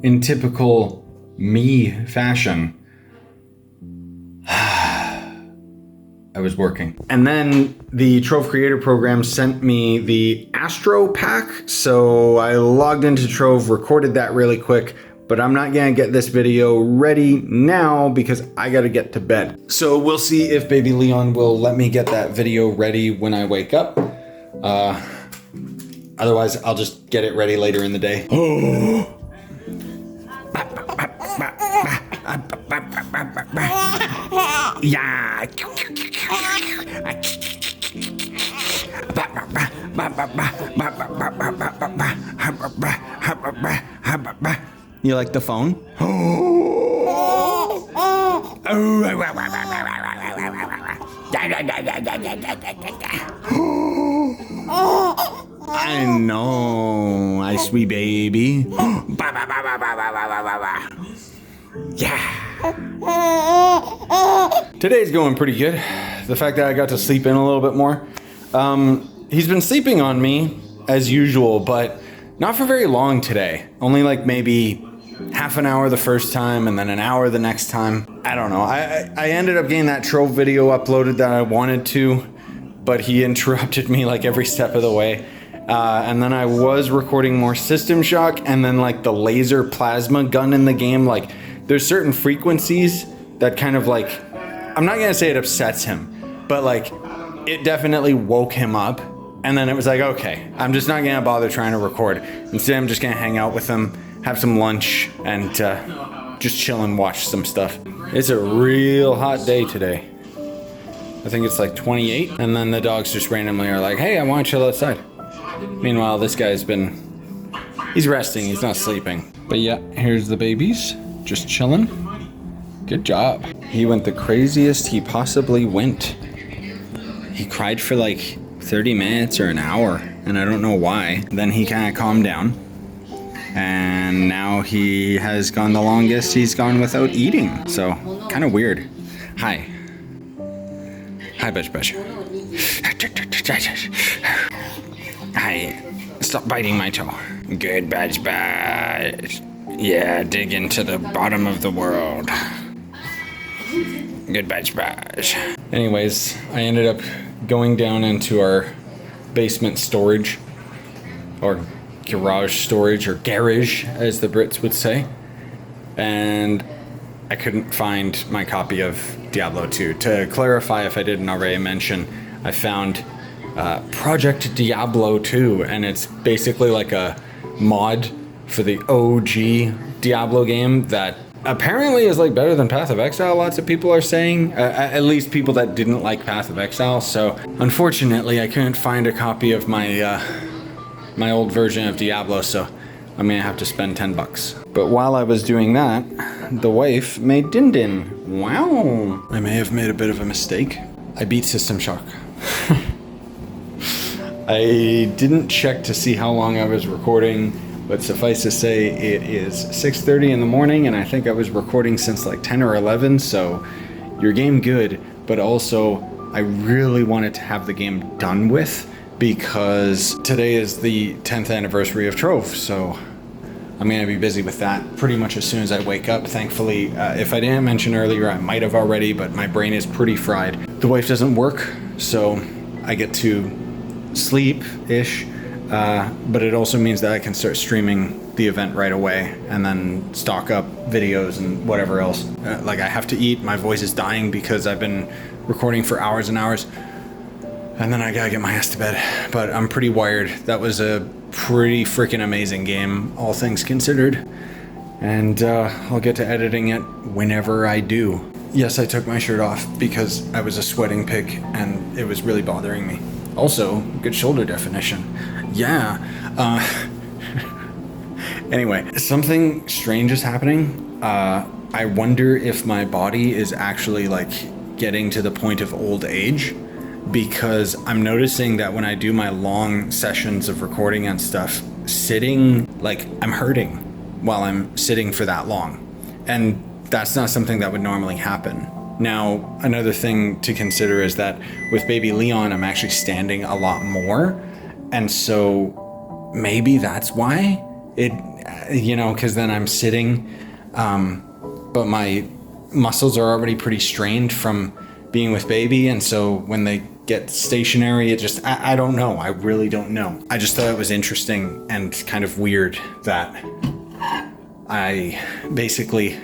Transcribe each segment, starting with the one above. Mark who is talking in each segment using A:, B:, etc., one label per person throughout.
A: in typical me fashion, I was working. And then the Trove Creator Program sent me the Astro Pack. So I logged into Trove, recorded that really quick, but I'm not gonna get this video ready now because I gotta get to bed. So we'll see if baby Leon will let me get that video ready when I wake up. Otherwise, I'll just get it ready later in the day. Yeah. You like the phone? I know, my sweet baby. Yeah. Today's going pretty good. The fact that I got to sleep in a little bit more. He's been sleeping on me as usual, but not for very long today. Only like maybe half an hour the first time and then an hour the next time. I don't know. I ended up getting that Trove video uploaded that I wanted to, but he interrupted me like every step of the way. And then I was recording more System Shock, and then like the laser plasma gun in the game, like there's certain frequencies that kind of like, I'm not gonna say it upsets him, but like it definitely woke him up. And then it was like, okay, I'm just not gonna bother trying to record. Instead, I'm just gonna hang out with him, have some lunch, and just chill and watch some stuff. It's a real hot day today. I think it's like 28, and then the dogs just randomly are like, hey, I wanna chill outside. Meanwhile, this guy's he's resting, he's not sleeping. But yeah, here's the babies, just chilling. Good job. He went the craziest he possibly went. He cried for like 30 minutes or an hour, and I don't know why. Then he kind of calmed down, and now he has gone the longest he's gone without eating. So, kind of weird. Hi. Hi, Bush Bush. Hi. Stop biting my toe. Good, Badge Badge. Yeah, dig into the bottom of the world. Good Badge Badge. Anyways, I ended up going down into our basement storage, or garage storage, or garage, as the Brits would say. And I couldn't find my copy of Diablo 2. To clarify, if I didn't already mention, I found Project Diablo 2, and it's basically like a mod for the OG Diablo game that apparently is like better than Path of Exile, lots of people are saying. At least people that didn't like Path of Exile. So unfortunately, I couldn't find a copy of my my old version of Diablo, so I'm gonna have to spend $10. But while I was doing that, the wife made Din Din. Wow. I may have made a bit of a mistake. I beat System Shock. I didn't check to see how long I was recording, but suffice to say it is 6:30 in the morning, and I think I was recording since like 10 or 11, so your game good, but also I really wanted to have the game done with because today is the 10th anniversary of Trove, so I'm gonna be busy with that pretty much as soon as I wake up. Thankfully, if I didn't mention earlier, I might have already, but my brain is pretty fried. The wife doesn't work, so I get to sleep-ish, but it also means that I can start streaming the event right away and then stock up videos and whatever else. Like I have to eat, my voice is dying because I've been recording for hours and hours, and then I gotta get my ass to bed. But I'm pretty wired. That was a pretty freaking amazing game, all things considered, and I'll get to editing it whenever I do. Yes, I took my shirt off because I was a sweating pig and it was really bothering me. Also, good shoulder definition. Yeah. Anyway, something strange is happening. I wonder if my body is actually like getting to the point of old age, because I'm noticing that when I do my long sessions of recording and stuff, sitting, like I'm hurting while I'm sitting for that long. And that's not something that would normally happen. Now, another thing to consider is that with baby Leon, I'm actually standing a lot more. And so maybe that's why It, because then I'm sitting, but my muscles are already pretty strained from being with baby, and so when they get stationary, it just, I don't know. I really don't know. I just thought it was interesting and kind of weird that I basically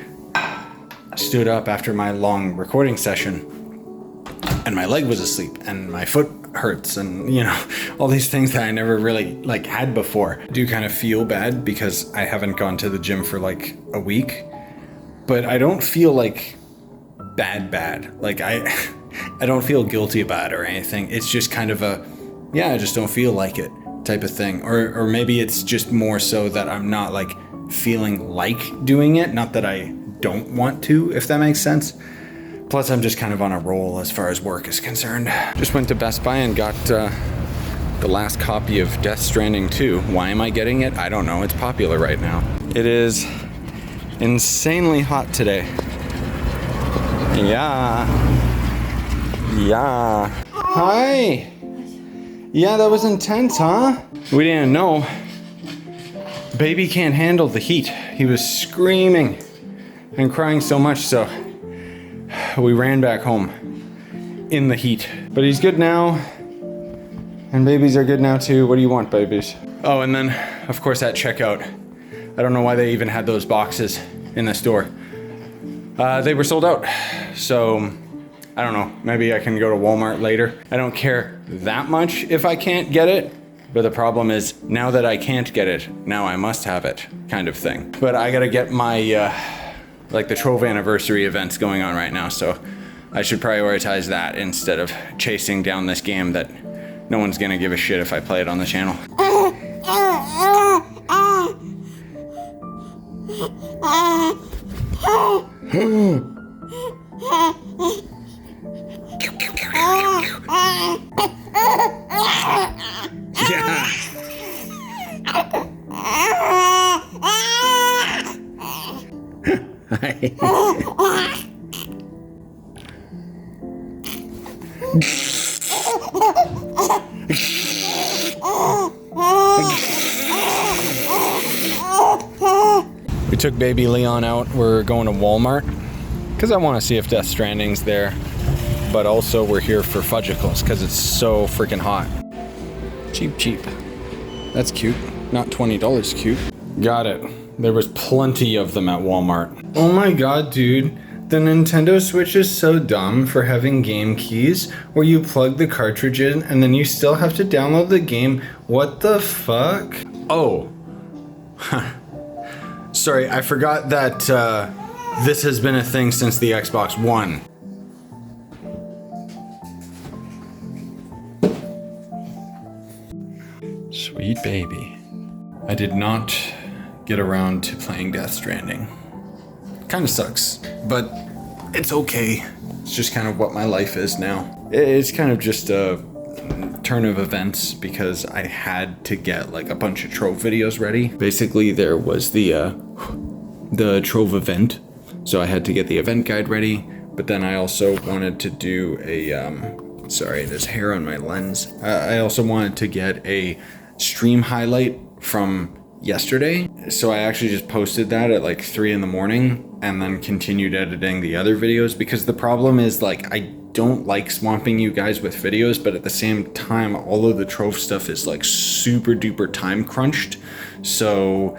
A: stood up after my long recording session and my leg was asleep and my foot hurts and all these things that I never really had before. I do kind of feel bad because I haven't gone to the gym for like a week, but I don't feel like bad. Like I don't feel guilty about it or anything. It's just kind of I just don't feel like it type of thing. Or maybe it's just more so that I'm not like feeling like doing it. Not that I don't want to, if that makes sense. Plus I'm just kind of on a roll as far as work is concerned. Just went to Best Buy and got the last copy of Death Stranding 2. Why am I getting it? I don't know. It's popular right now. It is insanely hot today. Yeah. Hi. Yeah, that was intense, huh? We didn't know. Baby can't handle the heat. He was screaming and crying so much, so we ran back home in the heat. But he's good now, and babies are good now too. What do you want, babies? Oh, and then, of course, at checkout, I don't know why they even had those boxes in the store. They were sold out, so I don't know. Maybe I can go to Walmart later. I don't care that much if I can't get it, but the problem is now that I can't get it, now I must have it, kind of thing. But I gotta get my, the Trove anniversary events going on right now, so I should prioritize that instead of chasing down this game that no one's gonna give a shit if I play it on the channel. Yeah. We took baby Leon out. We're going to Walmart because I want to see if Death Stranding's there, but also we're here for fudgicles because it's so freaking hot. Cheap. That's cute. Not $20 cute. Got it. There was plenty of them at Walmart. Oh my god, dude. The Nintendo Switch is so dumb for having game keys where you plug the cartridge in and then you still have to download the game. What the fuck? Oh. Sorry, I forgot that this has been a thing since the Xbox One. Sweet baby. I did not get around to playing Death Stranding. Kinda sucks, but it's okay. It's just kind of what my life is now. It's kind of just a turn of events because I had to get like a bunch of Trove videos ready. Basically, there was the Trove event, so I had to get the event guide ready, but then I also wanted to do a, sorry, there's hair on my lens. I also wanted to get a stream highlight from yesterday, so I actually just posted that at like 3 in the morning and then continued editing the other videos because the problem is like I don't like swamping you guys with videos, but at the same time all of the Trove stuff is like super duper time crunched, so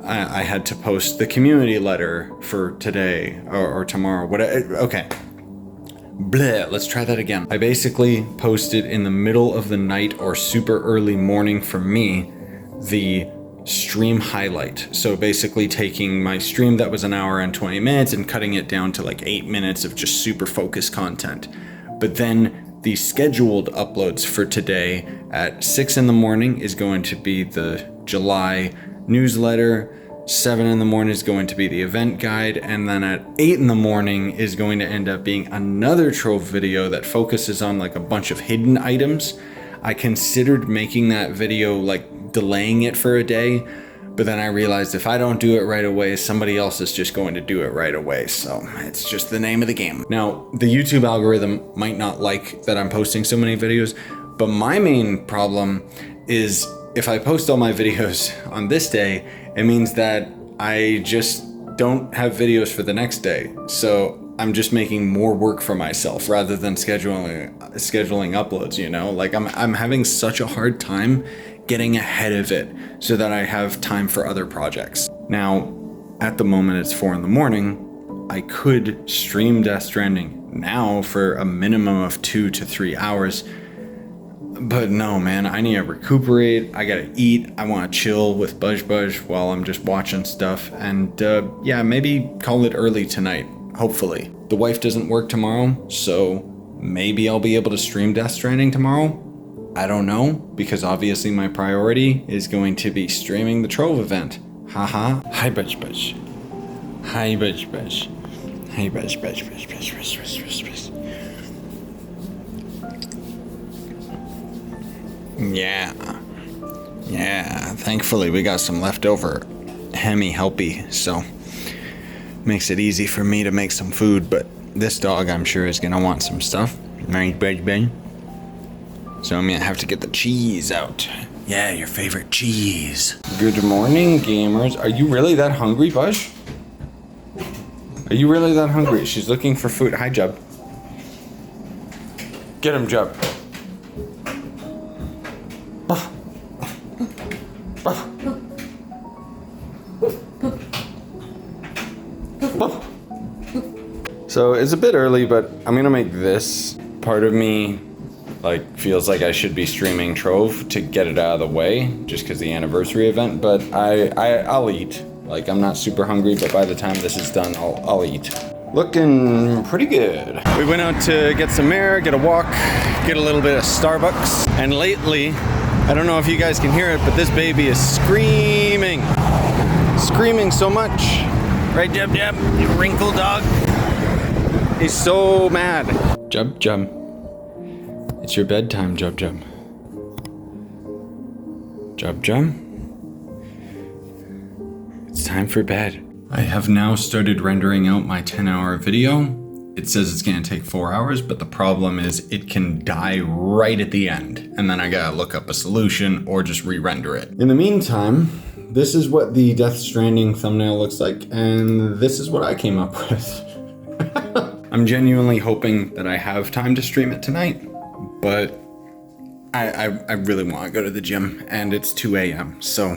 A: I had to post the community letter for today or tomorrow. Okay. Bleh, let's try that again. I basically posted in the middle of the night or super early morning for me the stream highlight. So basically taking my stream that was an hour and 20 minutes and cutting it down to like 8 minutes of just super focused content. But then the scheduled uploads for today at 6 in the morning is going to be the July newsletter. 7 in the morning is going to be the event guide, and then at 8 in the morning is going to end up being another Trove video that focuses on like a bunch of hidden items. I considered making that video, like delaying it for a day, but then I realized if I don't do it right away, somebody else is just going to do it right away. So it's just the name of the game. Now, the YouTube algorithm might not like that I'm posting so many videos, but my main problem is if I post all my videos on this day, it means that I just don't have videos for the next day. So I'm just making more work for myself rather than scheduling uploads, you know? Like I'm having such a hard time getting ahead of it so that I have time for other projects. Now, at the moment it's 4 a.m. I could stream Death Stranding now for a minimum of 2 to 3 hours. But no, man, I need to recuperate. I gotta eat. I want to chill with Buzz while I'm just watching stuff. And yeah, maybe call it early tonight, hopefully. The wife doesn't work tomorrow, so maybe I'll be able to stream Death Stranding tomorrow. I don't know, because obviously my priority is going to be streaming the Trove event. Haha. Hi, Buzz. Hi, Buzz. Hi, Buzz. Yeah, thankfully we got some leftover helpy, so makes it easy for me to make some food, but this dog I'm sure is gonna want some stuff. Right, Buzz? So I'm gonna have to get the cheese out. Yeah, your favorite cheese. Good morning, gamers. Are you really that hungry, Buzz? Are you really that hungry? She's looking for food. Hi, Jub. Get him, Jub. So it's a bit early, but I'm gonna make this. Part of me like feels like I should be streaming Trove to get it out of the way, just because the anniversary event. But I'll eat. Like I'm not super hungry, but by the time this is done, I'll eat. Looking pretty good. We went out to get some air, get a walk, get a little bit of Starbucks, and lately, I don't know if you guys can hear it, but this baby is screaming so much. Right, Jub, you wrinkled dog? He's so mad. Jub. It's your bedtime, Jub. Jub. It's time for bed. I have now started rendering out my 10-hour video. It says it's gonna take 4 hours, but the problem is it can die right at the end, and then I gotta look up a solution or just re-render it. In the meantime, this is what the Death Stranding thumbnail looks like, and this is what I came up with. I'm genuinely hoping that I have time to stream it tonight, but I really want to go to the gym, and it's 2 a.m., so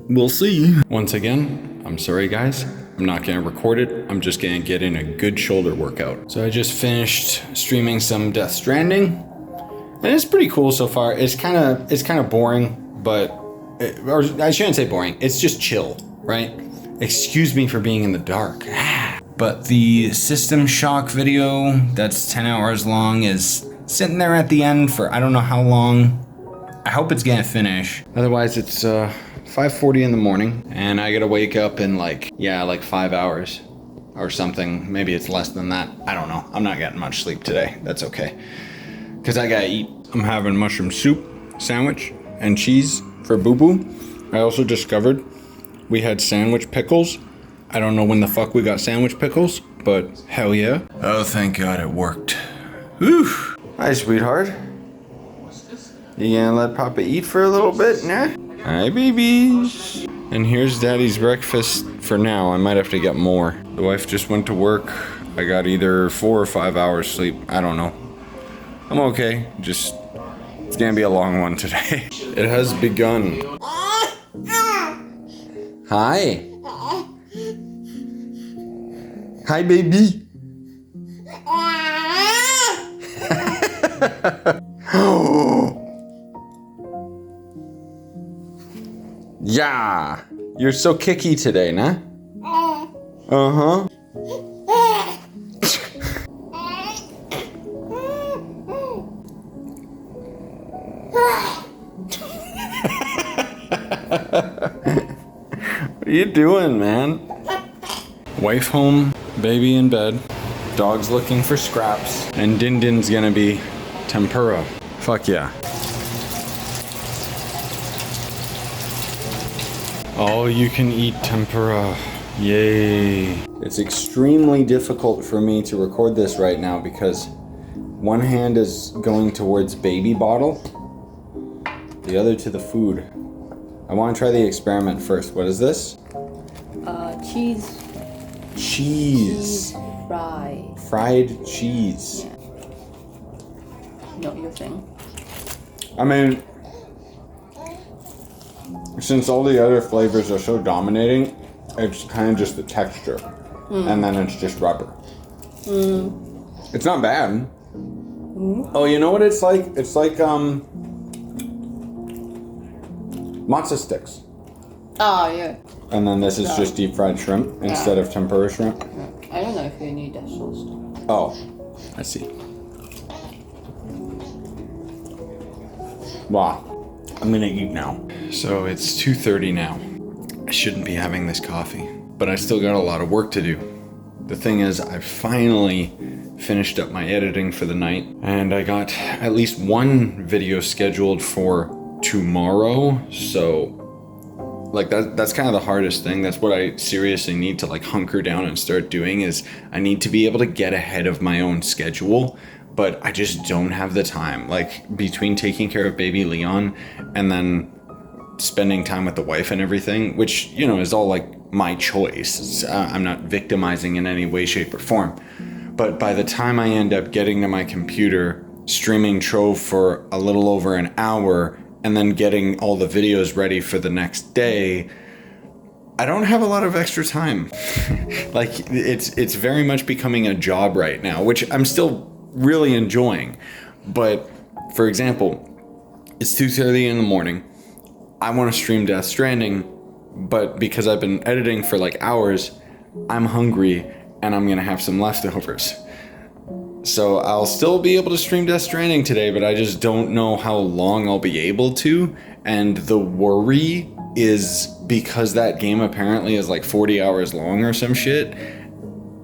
A: we'll see. Once again, I'm sorry guys, I'm not gonna record it, I'm just gonna get in a good shoulder workout. So I just finished streaming some Death Stranding, and it's pretty cool so far. It's kind of boring, but, or I shouldn't say boring, it's just chill, right? Excuse me for being in the dark. But the System Shock video that's 10 hours long is sitting there at the end for I don't know how long. I hope it's gonna finish. Otherwise it's 5:40 in the morning and I gotta wake up in like 5 hours or something. Maybe it's less than that. I don't know. I'm not getting much sleep today. That's okay. Cause I gotta eat. I'm having mushroom soup, sandwich, and cheese for Boo Boo. I also discovered we had sandwich pickles. I don't know when the fuck we got sandwich pickles, but hell yeah. Oh, thank God it worked. Whew. Hi, sweetheart. You gonna let Papa eat for a little bit, nah? Hi, babies. And here's Daddy's breakfast for now. I might have to get more. The wife just went to work. I got either 4 or 5 hours sleep. I don't know. I'm okay. Just, it's gonna be a long one today. It has begun. Hi. Hi, baby. Yeah. You're so kicky today, nah? Uh-huh. What are you doing, man? Wife home, baby in bed, dog's looking for scraps, and Din Din's gonna be tempura. Fuck yeah. All you can eat tempura. Yay. It's extremely difficult for me to record this right now because one hand is going towards baby bottle, the other to the food. I want to try the experiment first. What is this?
B: Cheese.
A: Cheese.
B: Fry.
A: Fried cheese.
B: Yeah. Not your thing.
A: I mean, since all the other flavors are so dominating, it's kind of just the texture. And then it's just rubber. It's not bad. Oh, you know what it's like? It's like matzo sticks.
B: Oh, yeah.
A: And then this is just deep fried shrimp instead of tempura shrimp.
B: I don't know if you need that sauce.
A: Oh, I see. Wow. I'm gonna eat now. So it's 2:30 now. I shouldn't be having this coffee, but I still got a lot of work to do. The thing is, I finally finished up my editing for the night, and I got at least one video scheduled for tomorrow. So like that's kind of the hardest thing. That's what I seriously need to like hunker down and start doing, is I need to be able to get ahead of my own schedule, but I just don't have the time. Like between taking care of baby Leon and then spending time with the wife and everything, which, you know, is all like my choice. I'm not victimizing in any way, shape, or form. But by the time I end up getting to my computer, streaming Trove for a little over an hour, and then getting all the videos ready for the next day, I don't have a lot of extra time. Like it's very much becoming a job right now, which I'm still really enjoying. But for example, it's 2:30 in the morning. I want to stream Death Stranding, but because I've been editing for like hours, I'm hungry and I'm gonna have some leftovers. So I'll still be able to stream Death Stranding today, but I just don't know how long I'll be able to. And the worry is because that game apparently is like 40 hours long or some shit.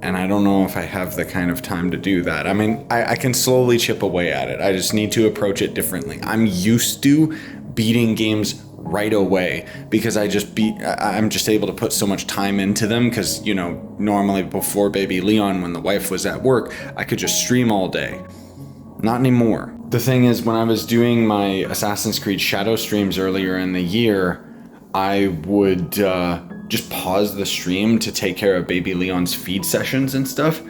A: And I don't know if I have the kind of time to do that. I mean, I can slowly chip away at it. I just need to approach it differently. I'm used to beating games right away because I'm just able to put so much time into them, because, you know, normally before baby Leon, when the wife was at work, I could just stream all day. Not anymore. The thing is, when I was doing my Assassin's Creed Shadow streams earlier in the year, I would just pause the stream to take care of baby Leon's feed sessions and stuff.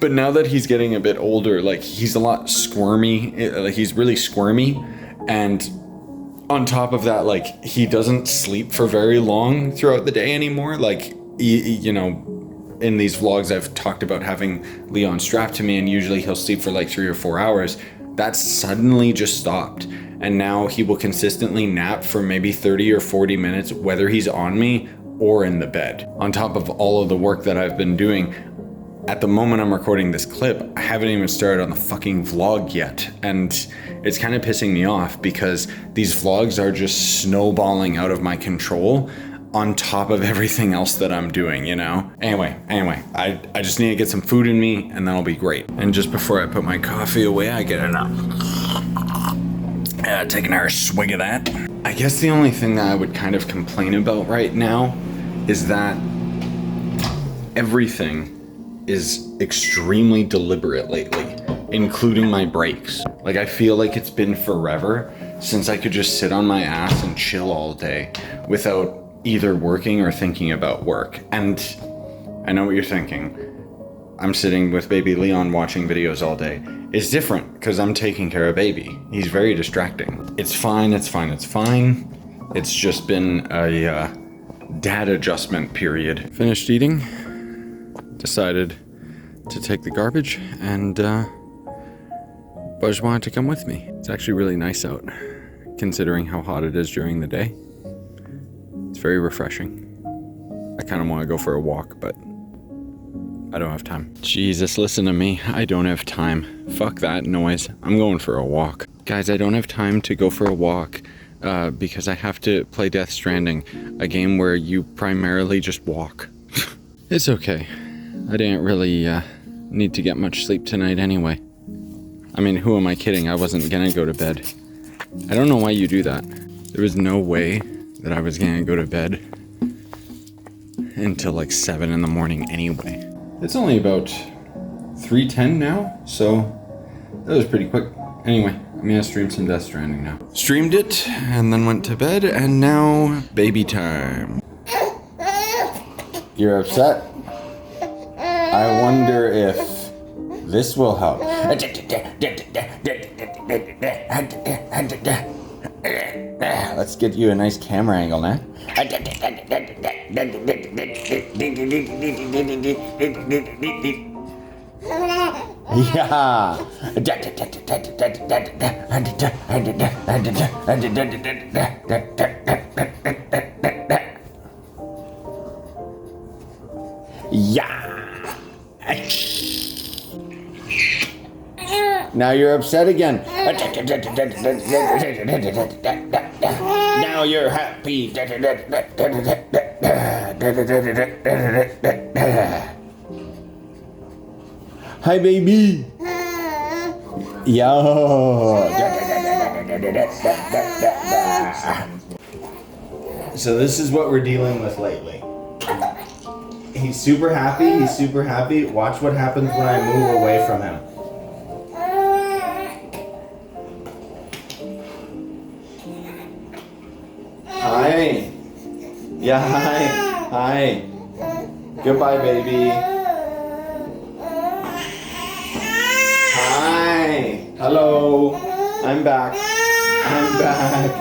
A: But now that he's getting a bit older, like he's a lot squirmy, like he's really squirmy, and on top of that, like, he doesn't sleep for very long throughout the day anymore. Like, you know, in these vlogs, I've talked about having Leon strapped to me, and usually he'll sleep for like 3 or 4 hours. That's suddenly just stopped. And now he will consistently nap for maybe 30 or 40 minutes, whether he's on me or in the bed. On top of all of the work that I've been doing, at the moment I'm recording this clip, I haven't even started on the fucking vlog yet. And it's kind of pissing me off because these vlogs are just snowballing out of my control on top of everything else that I'm doing, you know? Anyway, I just need to get some food in me and then I'll be great. And just before I put my coffee away, I get take another swig of that. I guess the only thing that I would kind of complain about right now is that everything is extremely deliberate lately, including my breaks. Like, I feel like it's been forever since I could just sit on my ass and chill all day without either working or thinking about work. And I know what you're thinking. I'm sitting with baby Leon watching videos all day. It's different because I'm taking care of baby. He's very distracting. It's fine. It's just been a dad adjustment period. Finished eating. Decided to take the garbage, and Buzz wanted to come with me. It's actually really nice out, considering how hot it is during the day. It's very refreshing. I kind of want to go for a walk, but I don't have time. Jesus, listen to me. I don't have time. Fuck that noise. I'm going for a walk. Guys, I don't have time to go for a walk because I have to play Death Stranding, a game where you primarily just walk. It's okay. I didn't really need to get much sleep tonight anyway. I mean, who am I kidding? I wasn't gonna go to bed. I don't know why you do that. There was no way that I was gonna go to bed until like 7 in the morning anyway. It's only about 3:10 now, so that was pretty quick. Anyway, I'm gonna stream some Death Stranding now. Streamed it, and then went to bed, and now baby time. You're upset? I wonder if this will help. Let's get you a nice camera angle now. Yeah. Yeah. Now you're upset again. Now you're happy. Hi, baby. Yo. So this is what we're dealing with lately. He's super happy. He's super happy. Watch what happens when I move away from him. Hi. Yeah, hi. Hi. Goodbye, baby. Hi. Hello. I'm back. I'm back.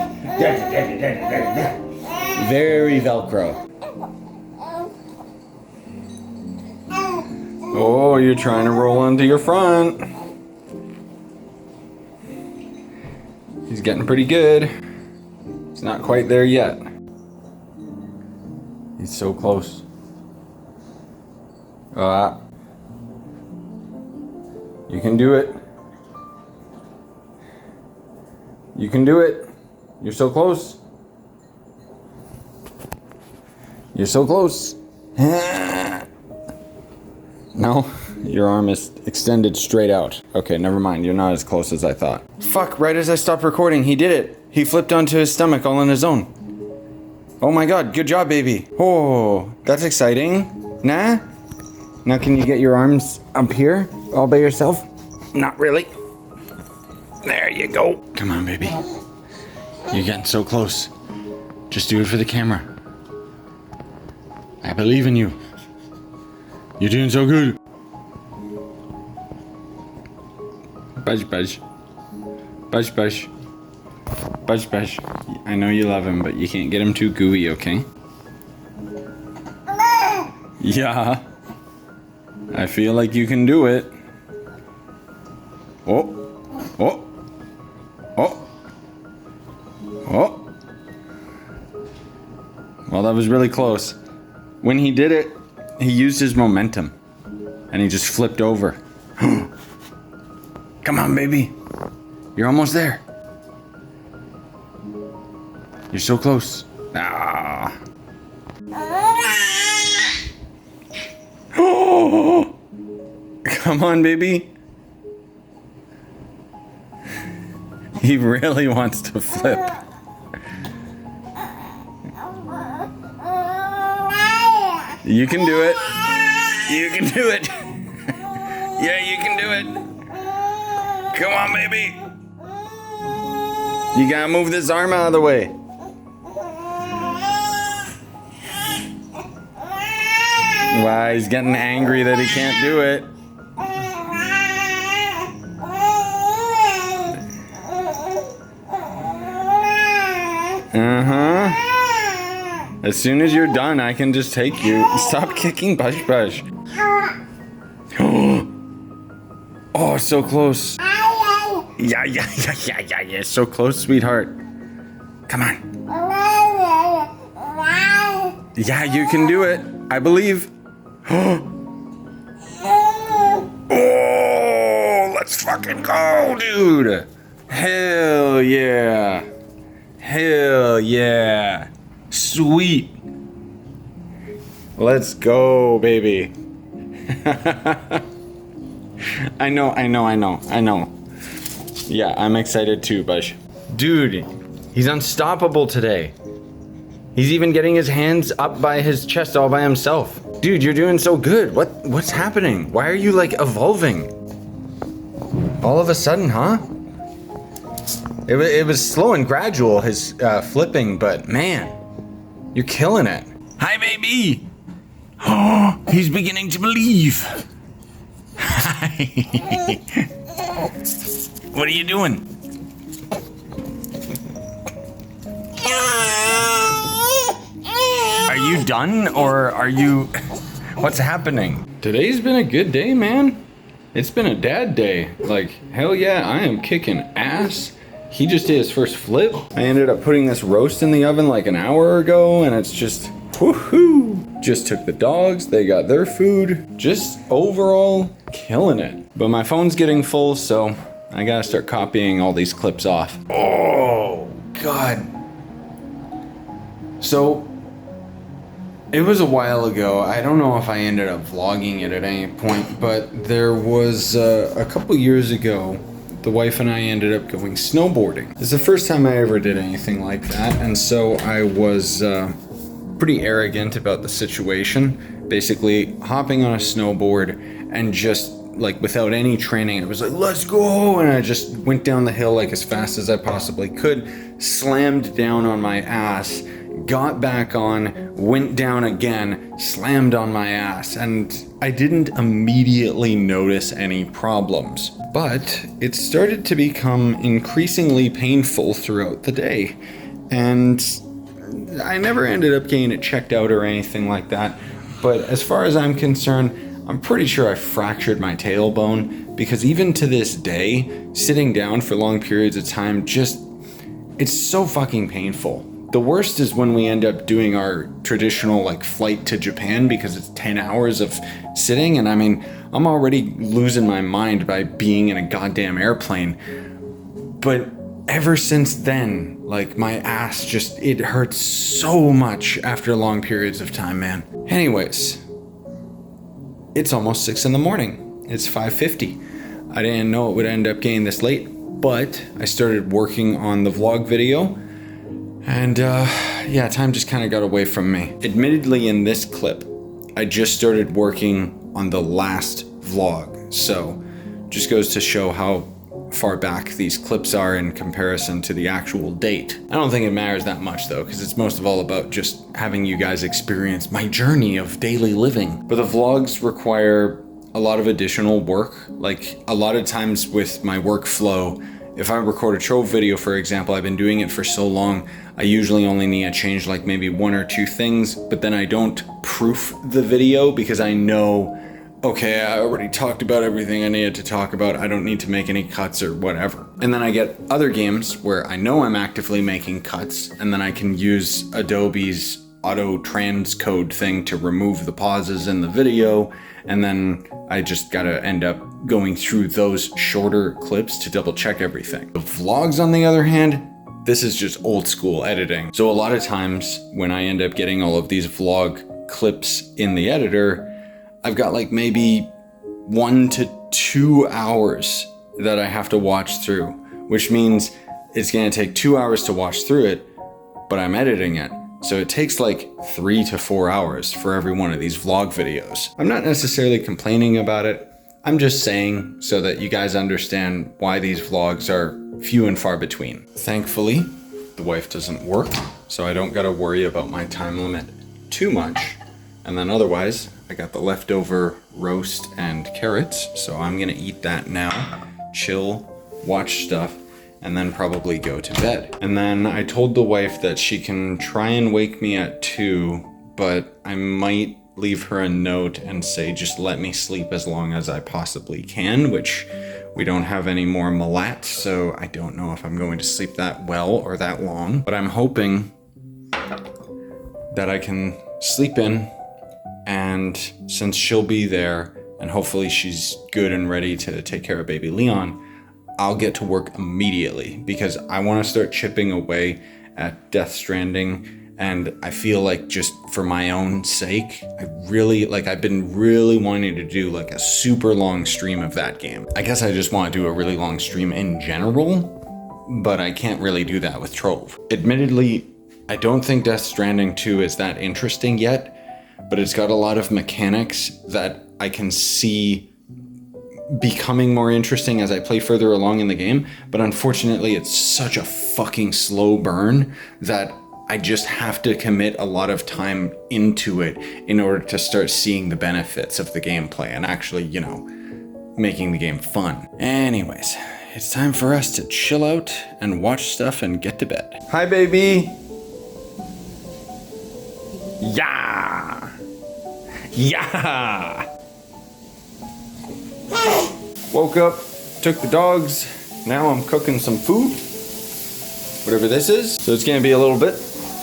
A: Very Velcro. Oh, you're trying to roll into your front. He's getting pretty good. He's not quite there yet. He's so close. You can do it. You can do it. You're so close. You're so close. No, your arm is extended straight out. Okay, never mind. You're not as close as I thought. Fuck, right as I stopped recording, he did it. He flipped onto his stomach all on his own. Oh my god, good job, baby. Oh, that's exciting. Nah? Now can you get your arms up here all by yourself? Not really. There you go. Come on, baby. You're getting so close. Just do it for the camera. I believe in you. You're doing so good. Budge, budge. Budge, budge. Budge, budge. I know you love him, but you can't get him too gooey, okay? Yeah. I feel like you can do it. Oh. Oh. Oh. Oh. Well, that was really close. When he did it, he used his momentum. And he just flipped over. Come on, baby. You're almost there. You're so close. Ah. Oh. Come on, baby. He really wants to flip. You can do it. You can do it. Yeah, you can do it. Come on, baby. You gotta move this arm out of the way. Wow, he's getting angry that he can't do it. Uh-huh. As soon as you're done, I can just take you. Stop kicking Bush Bush. Oh, so close. Yeah. So close, sweetheart. Come on. Yeah, you can do it. I believe. Oh, let's fucking go, dude. Hell yeah. Hell yeah. Sweet. Let's go, baby. I know. Yeah, I'm excited too, Bush. Dude, he's unstoppable today. He's even getting his hands up by his chest all by himself. Dude, you're doing so good. What's happening? Why are you like evolving? All of a sudden, huh? It was slow and gradual, his flipping, but man, you're killing it. Hi, baby. Oh, he's beginning to believe. Hi. What are you doing? Are you done, or are you... What's happening? Today's been a good day, man. It's been a dad day. Like, hell yeah, I am kicking ass. He just did his first flip. I ended up putting this roast in the oven like an hour ago, and it's just, woohoo! Just took the dogs, they got their food. Just overall killing it. But my phone's getting full, so I gotta start copying all these clips off. Oh, God. So, it was a while ago. I don't know if I ended up vlogging it at any point, but there was a couple years ago, the wife and I ended up going snowboarding. It's the first time I ever did anything like that, and so I was pretty arrogant about the situation. Basically, hopping on a snowboard and just like without any training, I was like, let's go! And I just went down the hill like as fast as I possibly could, slammed down on my ass, got back on, went down again, slammed on my ass, and I didn't immediately notice any problems. But it started to become increasingly painful throughout the day. And I never ended up getting it checked out or anything like that. But as far as I'm concerned, I'm pretty sure I fractured my tailbone, because even to this day, sitting down for long periods of time it's so fucking painful. The worst is when we end up doing our traditional like flight to Japan, because it's 10 hours of sitting, and I mean, I'm already losing my mind by being in a goddamn airplane. But ever since then, like my ass it hurts so much after long periods of time, man. Anyways, it's almost 6 in the morning. It's 5:50. I didn't know it would end up getting this late, but I started working on the vlog video. And yeah, time just kind of got away from me. Admittedly, in this clip, I just started working on the last vlog. So just goes to show how far back these clips are in comparison to the actual date. I don't think it matters that much though, because it's most of all about just having you guys experience my journey of daily living. But the vlogs require a lot of additional work. Like a lot of times with my workflow, if I record a Trove video, for example, I've been doing it for so long, I usually only need to change like maybe 1 or 2 things, but then I don't proof the video because I know, okay, I already talked about everything I needed to talk about. I don't need to make any cuts or whatever. And then I get other games where I know I'm actively making cuts, and then I can use Adobe's auto transcode thing to remove the pauses in the video, and then I just gotta end up going through those shorter clips to double check everything. The vlogs, on the other hand, this is just old school editing. So a lot of times when I end up getting all of these vlog clips in the editor, I've got like maybe 1 to 2 hours that I have to watch through, which means it's gonna take 2 hours to watch through it, but I'm editing it. So it takes like 3 to 4 hours for every one of these vlog videos. I'm not necessarily complaining about it. I'm just saying so that you guys understand why these vlogs are few and far between. Thankfully, the wife doesn't work, so I don't gotta worry about my time limit too much. And then otherwise, I got the leftover roast and carrots, so I'm gonna eat that now, chill, watch stuff, and then probably go to bed. And then I told the wife that she can try and wake me at 2, but I might leave her a note and say, just let me sleep as long as I possibly can, which we don't have any more Malat, so I don't know if I'm going to sleep that well or that long, but I'm hoping that I can sleep in, and since she'll be there and hopefully she's good and ready to take care of baby Leon, I'll get to work immediately because I want to start chipping away at Death Stranding. And I feel like just for my own sake, I've been really wanting to do like a super long stream of that game. I guess I just want to do a really long stream in general, but I can't really do that with Trove. Admittedly, I don't think Death Stranding 2 is that interesting yet, but it's got a lot of mechanics that I can see becoming more interesting as I play further along in the game, but unfortunately it's such a fucking slow burn that I just have to commit a lot of time into it in order to start seeing the benefits of the gameplay and actually, you know, making the game fun. Anyways, it's time for us to chill out and watch stuff and get to bed. Hi, baby. Yeah. Yeah. Woke up, took the dogs. Now I'm cooking some food. Whatever this is. So it's gonna be a little bit.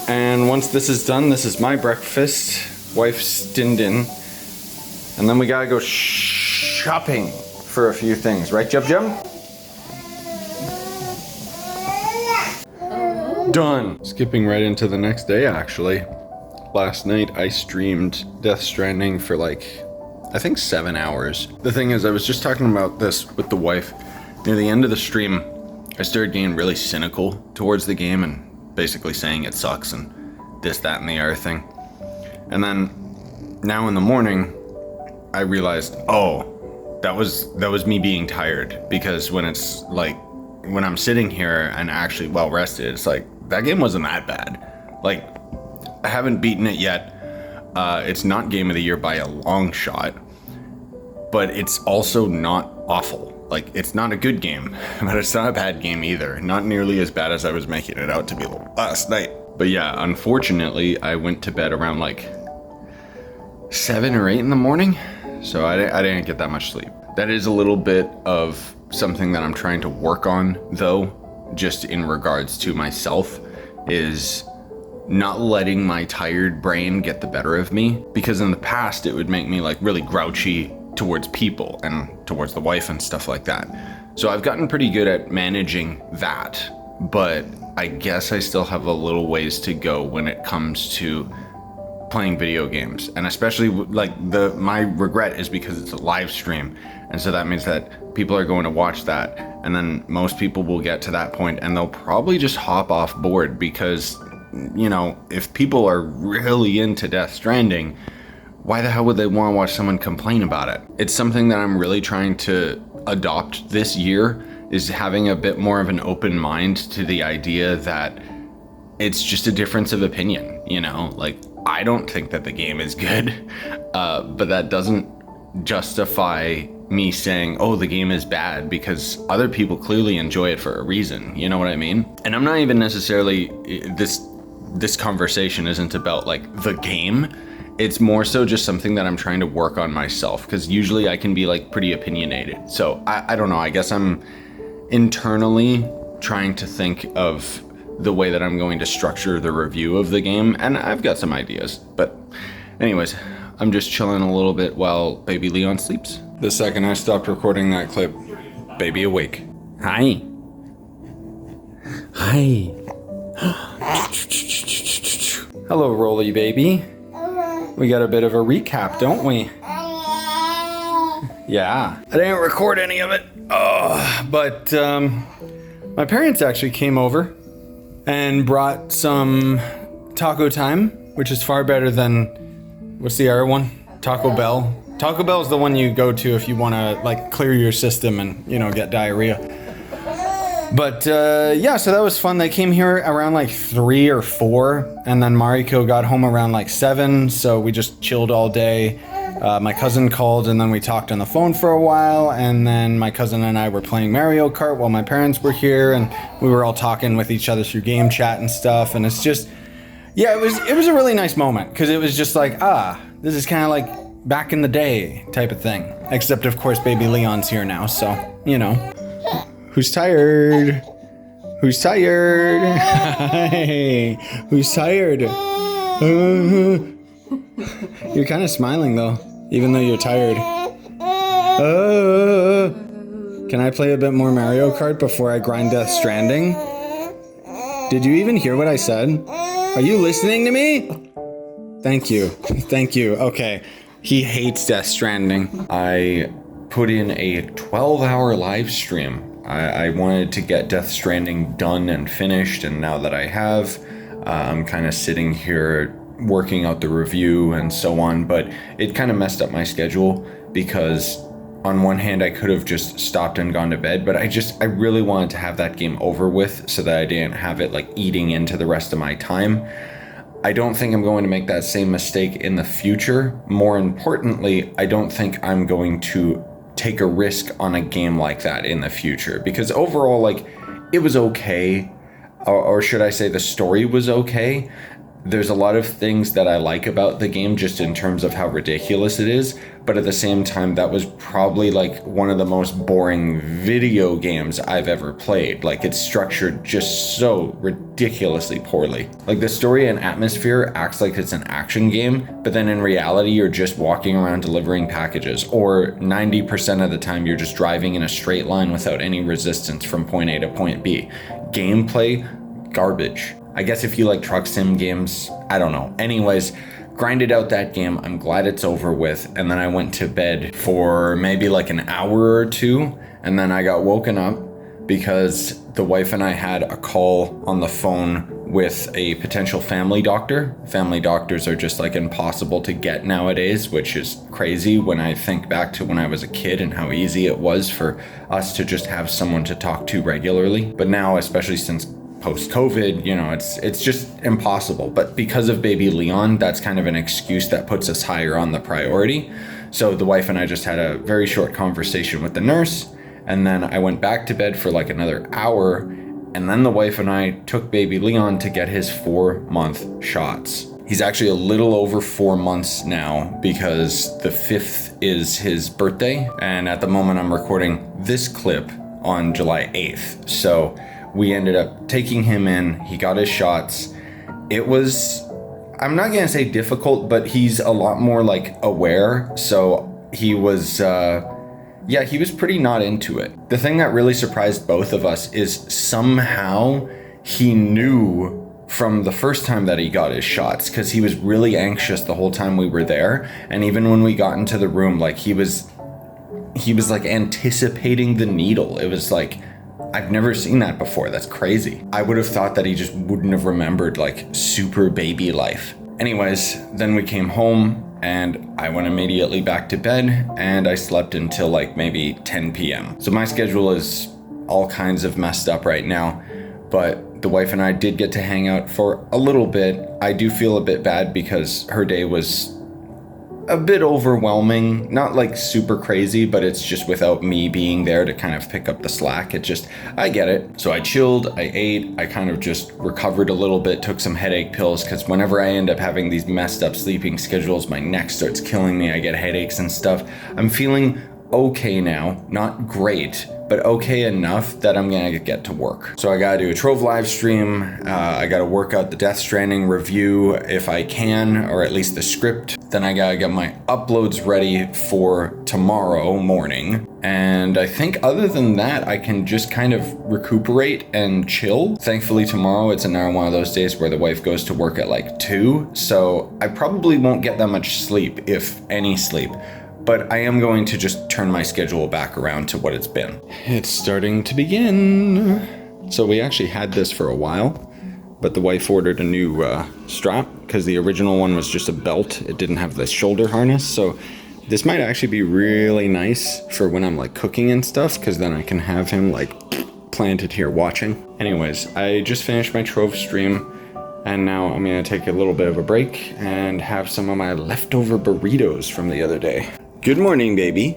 A: And once this is done, this is my breakfast. Wife's dinned in. And then we gotta go shopping for a few things. Right, Jub Jub? Done. Skipping right into the next day, actually. Last night I streamed Death Stranding for like, I think 7 hours. The thing is, I was just talking about this with the wife. Near the end of the stream, I started getting really cynical towards the game and basically saying it sucks and this, that, and the other thing. And then now in the morning, I realized, oh, that was me being tired, because when it's like, when I'm sitting here and actually well rested, it's like, that game wasn't that bad. Like, I haven't beaten it yet. It's not game of the year by a long shot, but it's also not awful. Like, it's not a good game, but it's not a bad game either. Not nearly as bad as I was making it out to be last night. But yeah, unfortunately, I went to bed around like 7 or 8 in the morning, so I didn't get that much sleep. That is a little bit of something that I'm trying to work on, though, just in regards to myself, is not letting my tired brain get the better of me, because in the past it would make me like really grouchy towards people and towards the wife and stuff like that. So I've gotten pretty good at managing that, but I guess I still have a little ways to go when it comes to playing video games. And especially like my regret is because it's a live stream, and so that means that people are going to watch that, and then most people will get to that point and they'll probably just hop off board, because, you know, if people are really into Death Stranding, why the hell would they want to watch someone complain about it? It's something that I'm really trying to adopt this year, is having a bit more of an open mind to the idea that it's just a difference of opinion, you know? Like, I don't think that the game is good, but that doesn't justify me saying, oh, the game is bad, because other people clearly enjoy it for a reason, you know what I mean? And I'm not even necessarily, this conversation isn't about like the game. It's more so just something that I'm trying to work on myself, because usually I can be like pretty opinionated. So I don't know, I guess I'm internally trying to think of the way that I'm going to structure the review of the game, and I've got some ideas. But anyways, I'm just chilling a little bit while baby Leon sleeps. The second I stopped recording that clip, baby awake. Hi. Hi. Hello, Rolly baby. We got a bit of a recap, don't we? Yeah. I didn't record any of it. Oh, but my parents actually came over and brought some taco time, which is far better than, what's the other one? Taco Bell. Taco Bell is the one you go to if you want to like clear your system and, you know, get diarrhea. But yeah, so that was fun. They came here around like 3 or 4, and then Mariko got home around like 7, so we just chilled all day. My cousin called, and then we talked on the phone for a while, and then my cousin and I were playing Mario Kart while my parents were here, and we were all talking with each other through game chat and stuff. And it's just, yeah, it was a really nice moment, because it was just like, this is kind of like back in the day type of thing. Except of course baby Leon's here now, so, you know. Who's tired? Who's tired? Hey, who's tired? You're kind of smiling though, even though you're tired. Can I play a bit more Mario Kart before I grind Death Stranding? Did you even hear what I said? Are you listening to me? Thank you. Thank you. Okay. He hates Death Stranding. I put in a 12-hour live stream. I wanted to get Death Stranding done and finished, and now that I have, I'm kind of sitting here working out the review and so on, but it kind of messed up my schedule because on one hand, I could have just stopped and gone to bed, but I really wanted to have that game over with so that I didn't have it like eating into the rest of my time. I don't think I'm going to make that same mistake in the future. More importantly, I don't think I'm going to take a risk on a game like that in the future, because overall, like, it was okay, or should I say the story was okay. There's a lot of things that I like about the game just in terms of how ridiculous it is, but at the same time, that was probably like one of the most boring video games I've ever played. Like, it's structured just so ridiculously poorly. Like, the story and atmosphere acts like it's an action game, but then in reality, you're just walking around delivering packages, or 90% of the time, you're just driving in a straight line without any resistance from point A to point B. Gameplay, garbage. I guess if you like truck sim games, I don't know. Anyways, grinded out that game. I'm glad it's over with. And then I went to bed for maybe like an hour or two. And then I got woken up because the wife and I had a call on the phone with a potential family doctor. Family doctors are just like impossible to get nowadays, which is crazy when I think back to when I was a kid and how easy it was for us to just have someone to talk to regularly. But now, especially since post-COVID, you know, it's just impossible. But because of baby Leon, that's kind of an excuse that puts us higher on the priority. So the wife and I just had a very short conversation with the nurse, and then I went back to bed for like another hour, and then the wife and I took baby Leon to get his 4-month shots. He's actually a little over 4 months now because the 5th is his birthday, and at the moment I'm recording this clip on July 8th. So we ended up taking him in, he got his shots. It was, I'm not gonna say difficult, but he's a lot more like aware. So he was, he was pretty not into it. The thing that really surprised both of us is somehow he knew from the first time that he got his shots, because he was really anxious the whole time we were there. And even when we got into the room, like he was like anticipating the needle. It was like, I've never seen that before. That's crazy. I would have thought that he just wouldn't have remembered like super baby life. Anyways, then we came home and I went immediately back to bed and I slept until like maybe 10 p.m. So my schedule is all kinds of messed up right now, but the wife and I did get to hang out for a little bit. I do feel a bit bad because her day was a bit overwhelming, not like super crazy, but it's just without me being there to kind of pick up the slack. I get it. So I chilled, I ate, I kind of just recovered a little bit, took some headache pills, because whenever I end up having these messed up sleeping schedules, my neck starts killing me, I get headaches and stuff. I'm feeling okay now, not great, but okay enough that I'm gonna get to work. So I gotta do a Trove live stream. I gotta work out the Death Stranding review if I can, or at least the script. Then I gotta get my uploads ready for tomorrow morning. And I think other than that, I can just kind of recuperate and chill. Thankfully tomorrow, it's another one of those days where the wife goes to work at like 2. So I probably won't get that much sleep, if any sleep. But I am going to just turn my schedule back around to what it's been. It's starting to begin. So we actually had this for a while, but the wife ordered a new strap because the original one was just a belt. It didn't have the shoulder harness. So this might actually be really nice for when I'm like cooking and stuff, because then I can have him like planted here watching. Anyways, I just finished my Trove stream. And now I'm gonna take a little bit of a break and have some of my leftover burritos from the other day. Good morning, baby.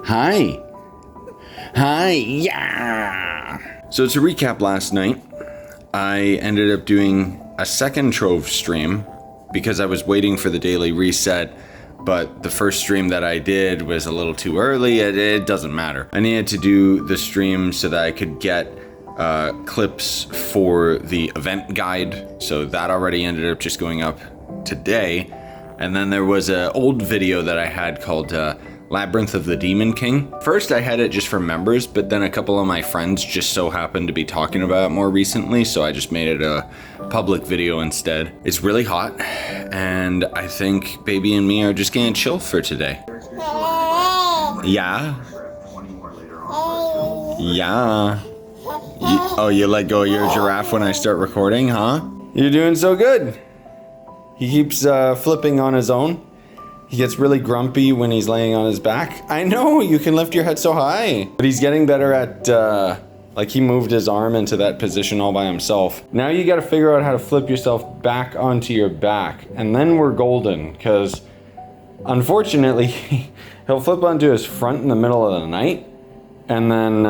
A: Hi. Hi, yeah. So to recap last night, I ended up doing a second Trove stream because I was waiting for the daily reset, but the first stream that I did was a little too early. It doesn't matter. I needed to do the stream so that I could get clips for the event guide. So that already ended up just going up today. And then there was an old video that I had called Labyrinth of the Demon King. First I had it just for members, but then a couple of my friends just so happened to be talking about it more recently, so I just made it a public video instead. It's really hot, and I think baby and me are just gonna chill for today. Yeah? Yeah. You let go of your giraffe when I start recording, huh? You're doing so good. He keeps flipping on his own. He gets really grumpy when he's laying on his back. I know, you can lift your head so high. But he's getting better at, like he moved his arm into that position all by himself. Now you gotta figure out how to flip yourself back onto your back. And then we're golden, because unfortunately, he'll flip onto his front in the middle of the night. And then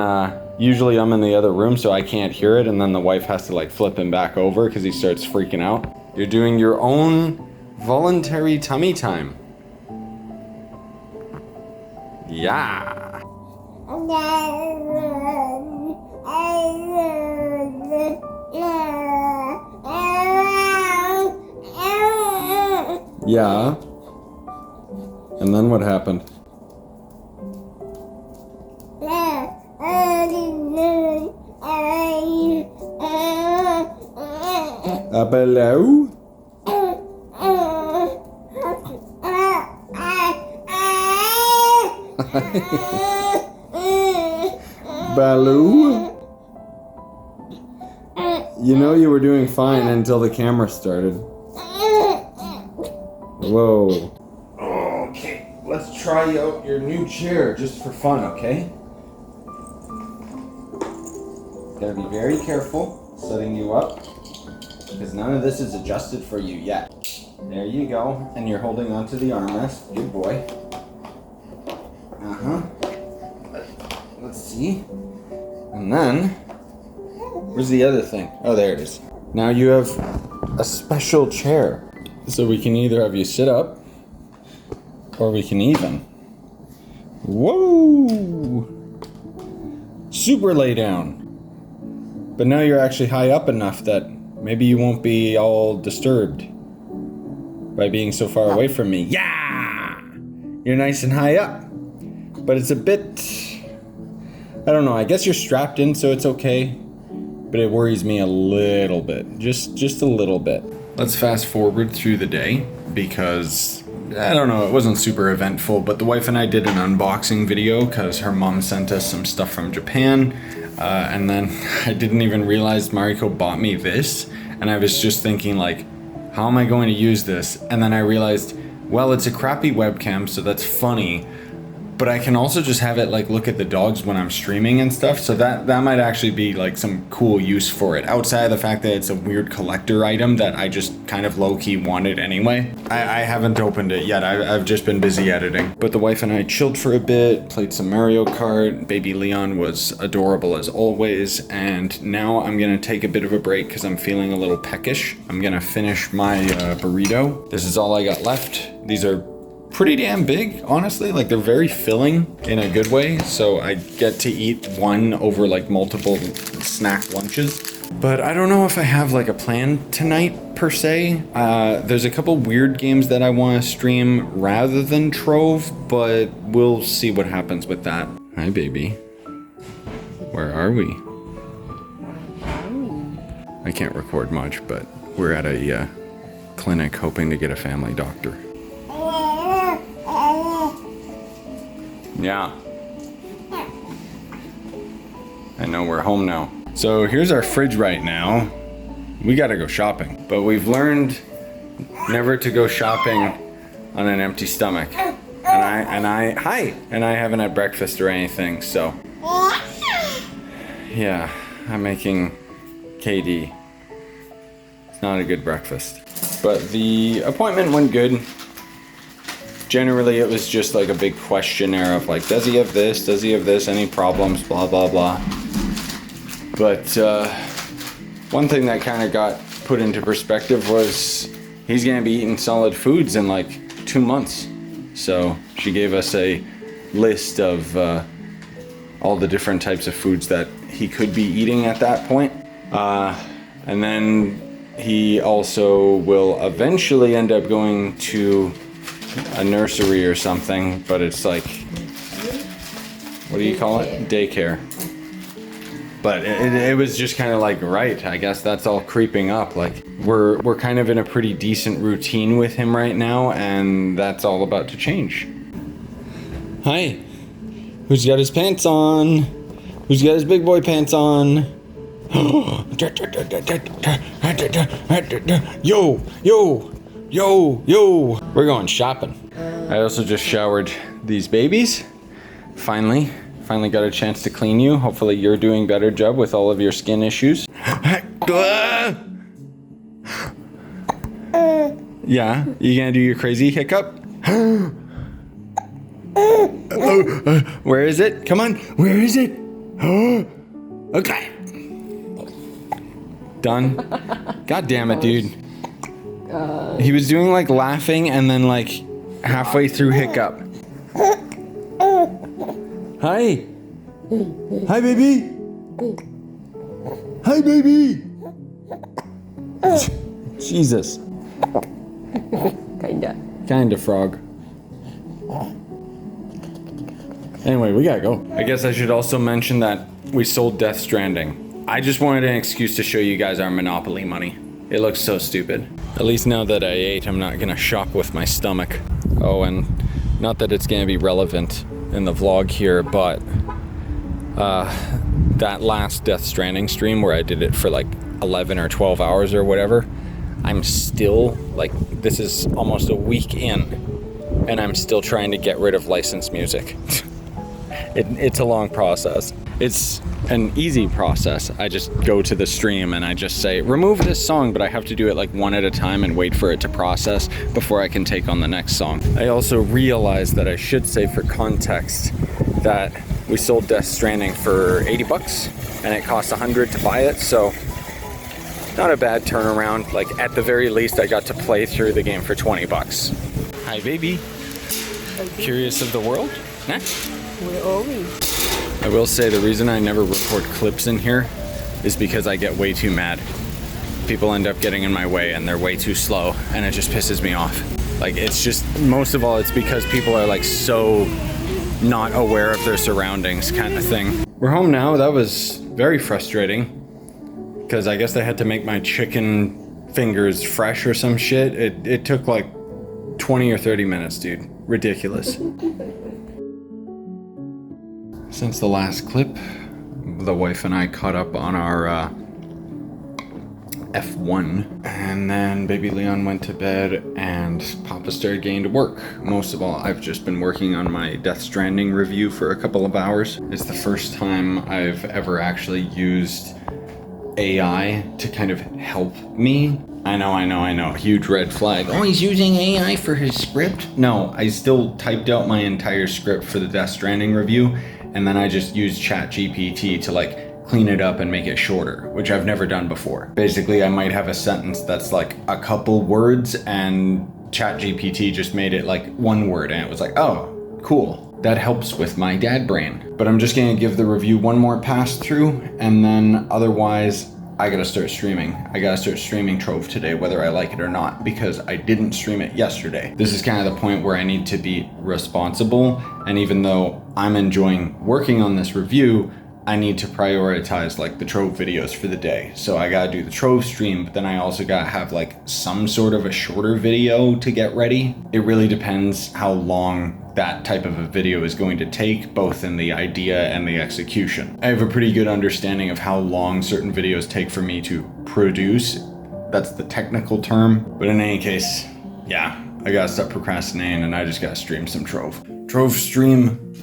A: usually I'm in the other room so I can't hear it. And then the wife has to like flip him back over because he starts freaking out. You're doing your own voluntary tummy time. Yeah. Yeah. And then what happened? Hello? Baloo? You know you were doing fine until the camera started. Whoa. Okay, let's try out your new chair just for fun, okay? Gotta be very careful setting you up, because none of this is adjusted for you yet. There you go, and you're holding onto the armrest. Good boy. Let's see. And then, where's the other thing? Oh, there it is. Now you have a special chair. So we can either have you sit up, or we can even. Whoa! Super lay down. But now you're actually high up enough that maybe you won't be all disturbed by being so far away from me. Yeah! You're nice and high up. But it's a bit... I don't know, I guess you're strapped in so it's okay. But it worries me a little bit. Just a little bit. Let's fast forward through the day because, I don't know, it wasn't super eventful, but the wife and I did an unboxing video because her mom sent us some stuff from Japan. And then I didn't even realize Mariko bought me this. And I was just thinking like, how am I going to use this? And then I realized, well, it's a crappy webcam, so that's funny. But I can also just have it like look at the dogs when I'm streaming and stuff. So that might actually be like some cool use for it. Outside of the fact that it's a weird collector item that I just kind of low-key wanted anyway. I haven't opened it yet. I've just been busy editing. But the wife and I chilled for a bit, played some Mario Kart. Baby Leon was adorable as always. And now I'm gonna take a bit of a break because I'm feeling a little peckish. I'm gonna finish my burrito. This is all I got left. These are pretty damn big, honestly. Like they're very filling in a good way, so I get to eat one over like multiple snack lunches. But I don't know if I have like a plan tonight per se. There's a couple weird games that I want to stream rather than Trove, but we'll see what happens with that. Hi baby, where are we? I can't record much, but we're at a clinic hoping to get a family doctor. Yeah. I know we're home now. So here's our fridge right now. We gotta go shopping. But we've learned never to go shopping on an empty stomach. And I haven't had breakfast or anything, so. Yeah, I'm making KD. It's not a good breakfast. But the appointment went good. Generally, it was just like a big questionnaire of like, does he have this? Does he have this? Any problems? Blah, blah, blah. But one thing that kind of got put into perspective was he's going to be eating solid foods in like 2 months. So she gave us a list of all the different types of foods that he could be eating at that point. And then he also will eventually end up going to a nursery or something, but it's like, what do you call it? Daycare. But it was just kind of like, right, I guess that's all creeping up. Like we're kind of in a pretty decent routine with him right now, and that's all about to change. Hi. Who's got his pants on? Who's got his big boy pants on? Yo, yo, yo, yo. We're going shopping. I also just showered these babies. Finally got a chance to clean you. Hopefully you're doing a better job with all of your skin issues. Yeah, you gonna do your crazy hiccup? Where is it? Come on, where is it? Okay. Done. God damn it, dude. He was doing like laughing and then like halfway through hiccup. Hi. Hi, baby. Hi, baby. Jesus. Kinda frog. Anyway, we gotta go. I guess I should also mention that we sold Death Stranding. I just wanted an excuse to show you guys our Monopoly money. It looks so stupid. At least now that I ate, I'm not gonna shop with my stomach. Oh, and not that it's gonna be relevant in the vlog here, but that last Death Stranding stream where I did it for like 11 or 12 hours or whatever, I'm still, like, this is almost a week in, and I'm still trying to get rid of licensed music. It's a long process. It's an easy process. I just go to the stream and I just say, remove this song, but I have to do it like one at a time and wait for it to process before I can take on the next song. I also realized that I should say for context that we sold Death Stranding for 80 bucks and it cost 100 to buy it, so not a bad turnaround. Like, at the very least, I got to play through the game for 20 bucks. Hi, baby. Curious of the world? Nah?
B: Where are we?
A: I will say the reason I never record clips in here is because I get way too mad. People end up getting in my way and they're way too slow and it just pisses me off. Like, it's just, most of all, it's because people are like so not aware of their surroundings kind of thing. We're home now. That was very frustrating because I guess I had to make my chicken fingers fresh or some shit. It took like 20 or 30 minutes, dude. Ridiculous. Since the last clip, the wife and I caught up on our F1, and then baby Leon went to bed and Papa started getting to work. Most of all, I've just been working on my Death Stranding review for a couple of hours. It's the first time I've ever actually used AI to kind of help me. I know, huge red flag. Oh, he's using AI for his script? No, I still typed out my entire script for the Death Stranding review, and then I just used ChatGPT to like clean it up and make it shorter, which I've never done before. Basically, I might have a sentence that's like a couple words and ChatGPT just made it like one word and it was like, oh, cool. That helps with my dad brain. But I'm just gonna give the review one more pass through and then otherwise I gotta start streaming. I gotta start streaming Trove today, whether I like it or not, because I didn't stream it yesterday. This is kind of the point where I need to be responsible, and even though I'm enjoying working on this review, I need to prioritize like the Trove videos for the day. So I gotta do the Trove stream, but then I also gotta have like some sort of a shorter video to get ready. It really depends how long that type of a video is going to take, both in the idea and the execution. I have a pretty good understanding of how long certain videos take for me to produce. That's the technical term. But in any case, yeah, I gotta stop procrastinating and I just gotta stream some Trove. Trove stream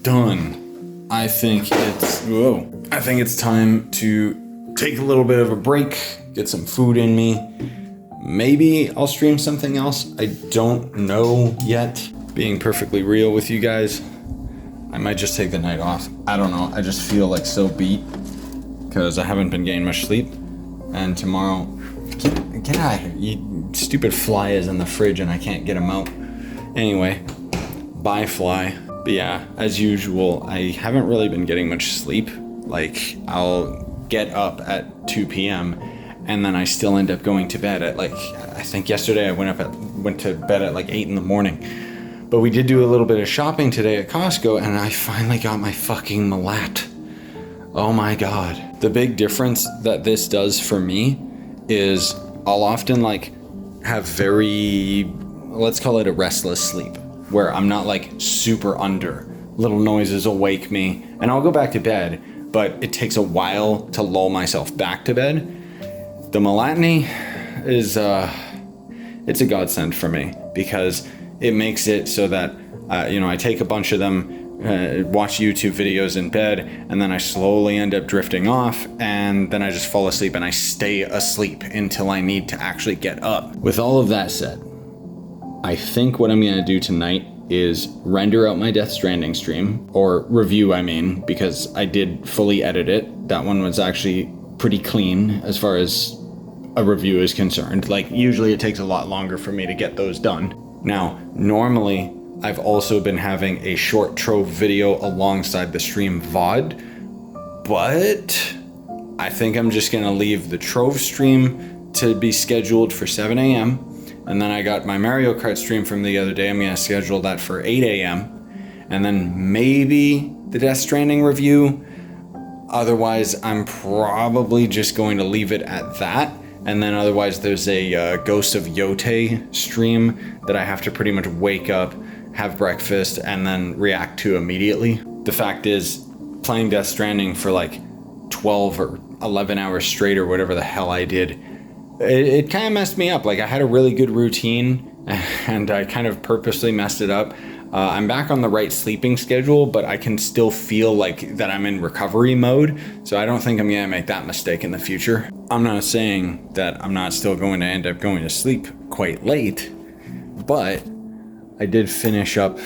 A: done. I think it's time to take a little bit of a break, get some food in me. Maybe I'll stream something else. I don't know yet. Being perfectly real with you guys, I might just take the night off. I don't know. I just feel like so beat because I haven't been getting much sleep. And tomorrow, get out of here. You stupid fly is in the fridge and I can't get him out. Anyway, bye fly. But yeah, as usual, I haven't really been getting much sleep. Like, I'll get up at 2 p.m. and then I still end up going to bed at like, I think yesterday I went to bed at like 8 in the morning. But we did do a little bit of shopping today at Costco and I finally got my fucking Malat. Oh my God. The big difference that this does for me is I'll often like have very, let's call it a restless sleep, where I'm not like super under. Little noises will wake me and I'll go back to bed, but it takes a while to lull myself back to bed. The Malatni is it's a godsend for me because it makes it so that, I take a bunch of them, watch YouTube videos in bed, and then I slowly end up drifting off, and then I just fall asleep and I stay asleep until I need to actually get up. With all of that said, I think what I'm gonna do tonight is render out my Death Stranding stream, or review, because I did fully edit it. That one was actually pretty clean as far as a review is concerned. Like, usually it takes a lot longer for me to get those done. Now, normally, I've also been having a short Trove video alongside the stream VOD, but I think I'm just gonna leave the Trove stream to be scheduled for 7 a.m. And then I got my Mario Kart stream from the other day. I'm gonna schedule that for 8 a.m. And then maybe the Death Stranding review. Otherwise, I'm probably just going to leave it at that. And then otherwise, there's a Ghost of Yotei stream that I have to pretty much wake up, have breakfast, and then react to immediately. The fact is, playing Death Stranding for like 12 or 11 hours straight or whatever the hell I did, it kind of messed me up. Like, I had a really good routine and I kind of purposely messed it up. I'm back on the right sleeping schedule, but I can still feel like that I'm in recovery mode. So I don't think I'm gonna make that mistake in the future. I'm not saying that I'm not still going to end up going to sleep quite late, but I did finish up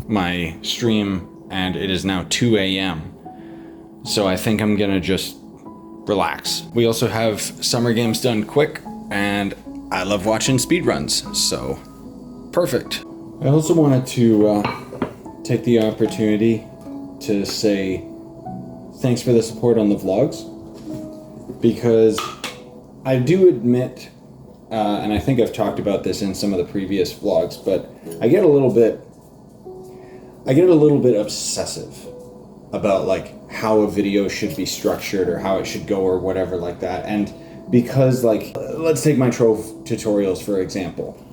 A: my stream and it is now 2 a.m. So I think I'm gonna just relax. We also have summer games done quick, and I love watching speedruns, so perfect. I also wanted to take the opportunity to say thanks for the support on the vlogs, because I do admit, and I think I've talked about this in some of the previous vlogs, but I get a little bit obsessive about like how a video should be structured or how it should go or whatever like that. And because, like, let's take my Trove tutorials for example.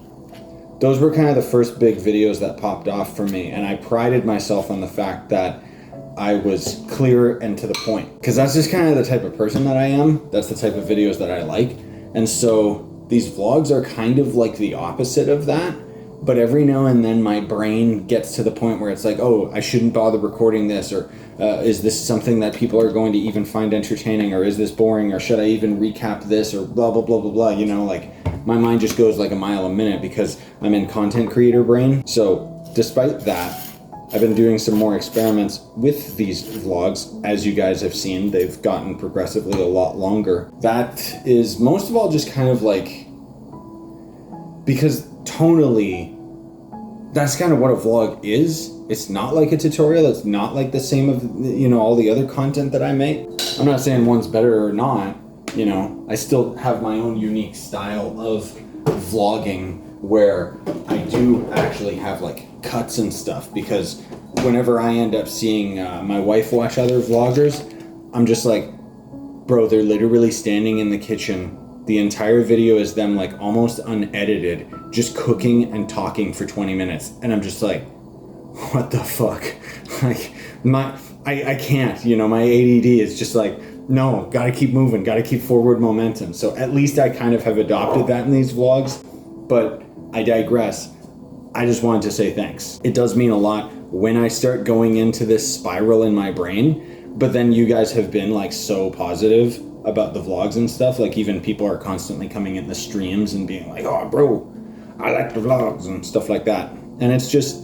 A: Those were kind of the first big videos that popped off for me, and I prided myself on the fact that I was clear and to the point, because that's just kind of the type of person that I am. That's the type of videos that I like. And so these vlogs are kind of like the opposite of that. But every now and then my brain gets to the point where it's like, oh, I shouldn't bother recording this, or is this something that people are going to even find entertaining, or is this boring, or should I even recap this, or blah, blah, blah, blah, blah. Like, my mind just goes like a mile a minute because I'm in content creator brain. So despite that, I've been doing some more experiments with these vlogs. As you guys have seen, they've gotten progressively a lot longer. That is most of all just kind of like, because tonally, that's kind of what a vlog is. It's not like a tutorial. It's not like the same of, all the other content that I make. I'm not saying one's better or not. I still have my own unique style of vlogging where I do actually have like cuts and stuff, because whenever I end up seeing my wife watch other vloggers, I'm just like, bro, they're literally standing in the kitchen. The entire video is them like almost unedited, just cooking and talking for 20 minutes. And I'm just like, what the fuck? Like, I can't, my ADD is just like, no, gotta keep moving, gotta keep forward momentum. So at least I kind of have adopted that in these vlogs, but I digress. I just wanted to say thanks. It does mean a lot when I start going into this spiral in my brain, but then you guys have been like so positive about the vlogs and stuff. Like, even people are constantly coming in the streams and being like, oh bro, I like the vlogs and stuff like that. And it's just,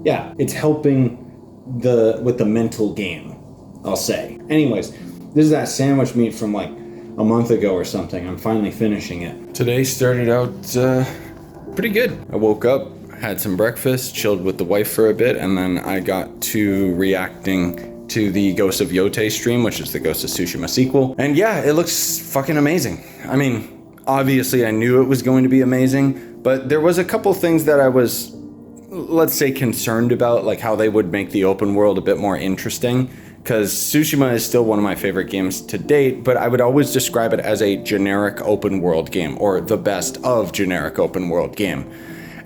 A: yeah, it's helping with the mental game, I'll say. Anyways, this is that sandwich meat from like a month ago or something. I'm finally finishing it. Today started out pretty good. I woke up, had some breakfast, chilled with the wife for a bit, and then I got to reacting to the Ghost of Yotei stream, which is the Ghost of Tsushima sequel. And yeah, it looks fucking amazing. I mean, obviously I knew it was going to be amazing, but there was a couple things that I was, let's say, concerned about, like how they would make the open world a bit more interesting. Because Tsushima is still one of my favorite games to date, but I would always describe it as a generic open world game, or the best of generic open world game.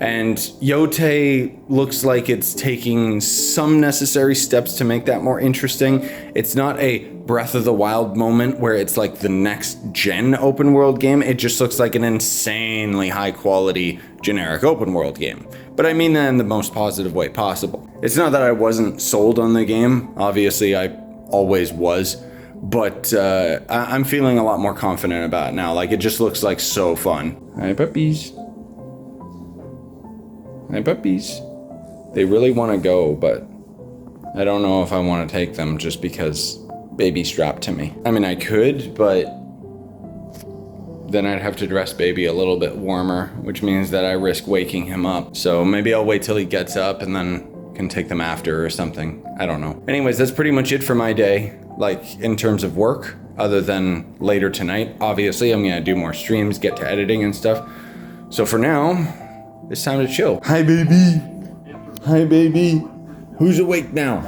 A: And Yotei looks like it's taking some necessary steps to make that more interesting. It's not a Breath of the Wild moment where it's like the next gen open world game. It just looks like an insanely high quality generic open world game. But I mean that in the most positive way possible. It's not that I wasn't sold on the game. Obviously, I always was. But I'm feeling a lot more confident about it now. Like, it just looks like so fun. Hi, puppies. Hi, puppies. They really want to go, but I don't know if I want to take them just because baby's strapped to me. I mean, I could, but then I'd have to dress baby a little bit warmer, which means that I risk waking him up. So maybe I'll wait till he gets up and then can take them after or something. I don't know. Anyways, that's pretty much it for my day. Like, in terms of work, other than later tonight. Obviously, I'm gonna do more streams, get to editing and stuff. So for now, it's time to chill. Hi, baby. Hi, baby. Who's awake now?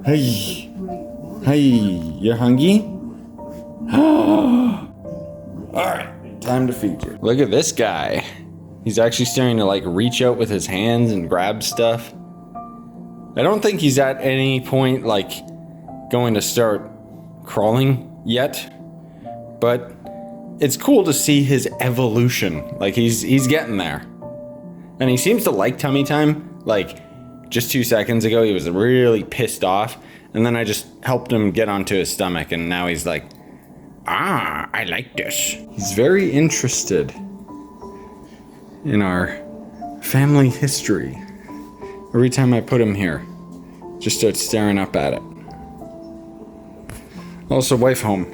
A: Hey. Hey, you're hungry? Alright, time to feed you. Look at this guy. He's actually starting to like reach out with his hands and grab stuff. I don't think he's at any point like going to start crawling yet, but it's cool to see his evolution. Like he's getting there. And he seems to like tummy time. Like just 2 seconds ago, he was really pissed off. And then I just helped him get onto his stomach. And now he's like, I like this. He's very interested in our family history. Every time I put him here, just starts staring up at it. Also, wife home.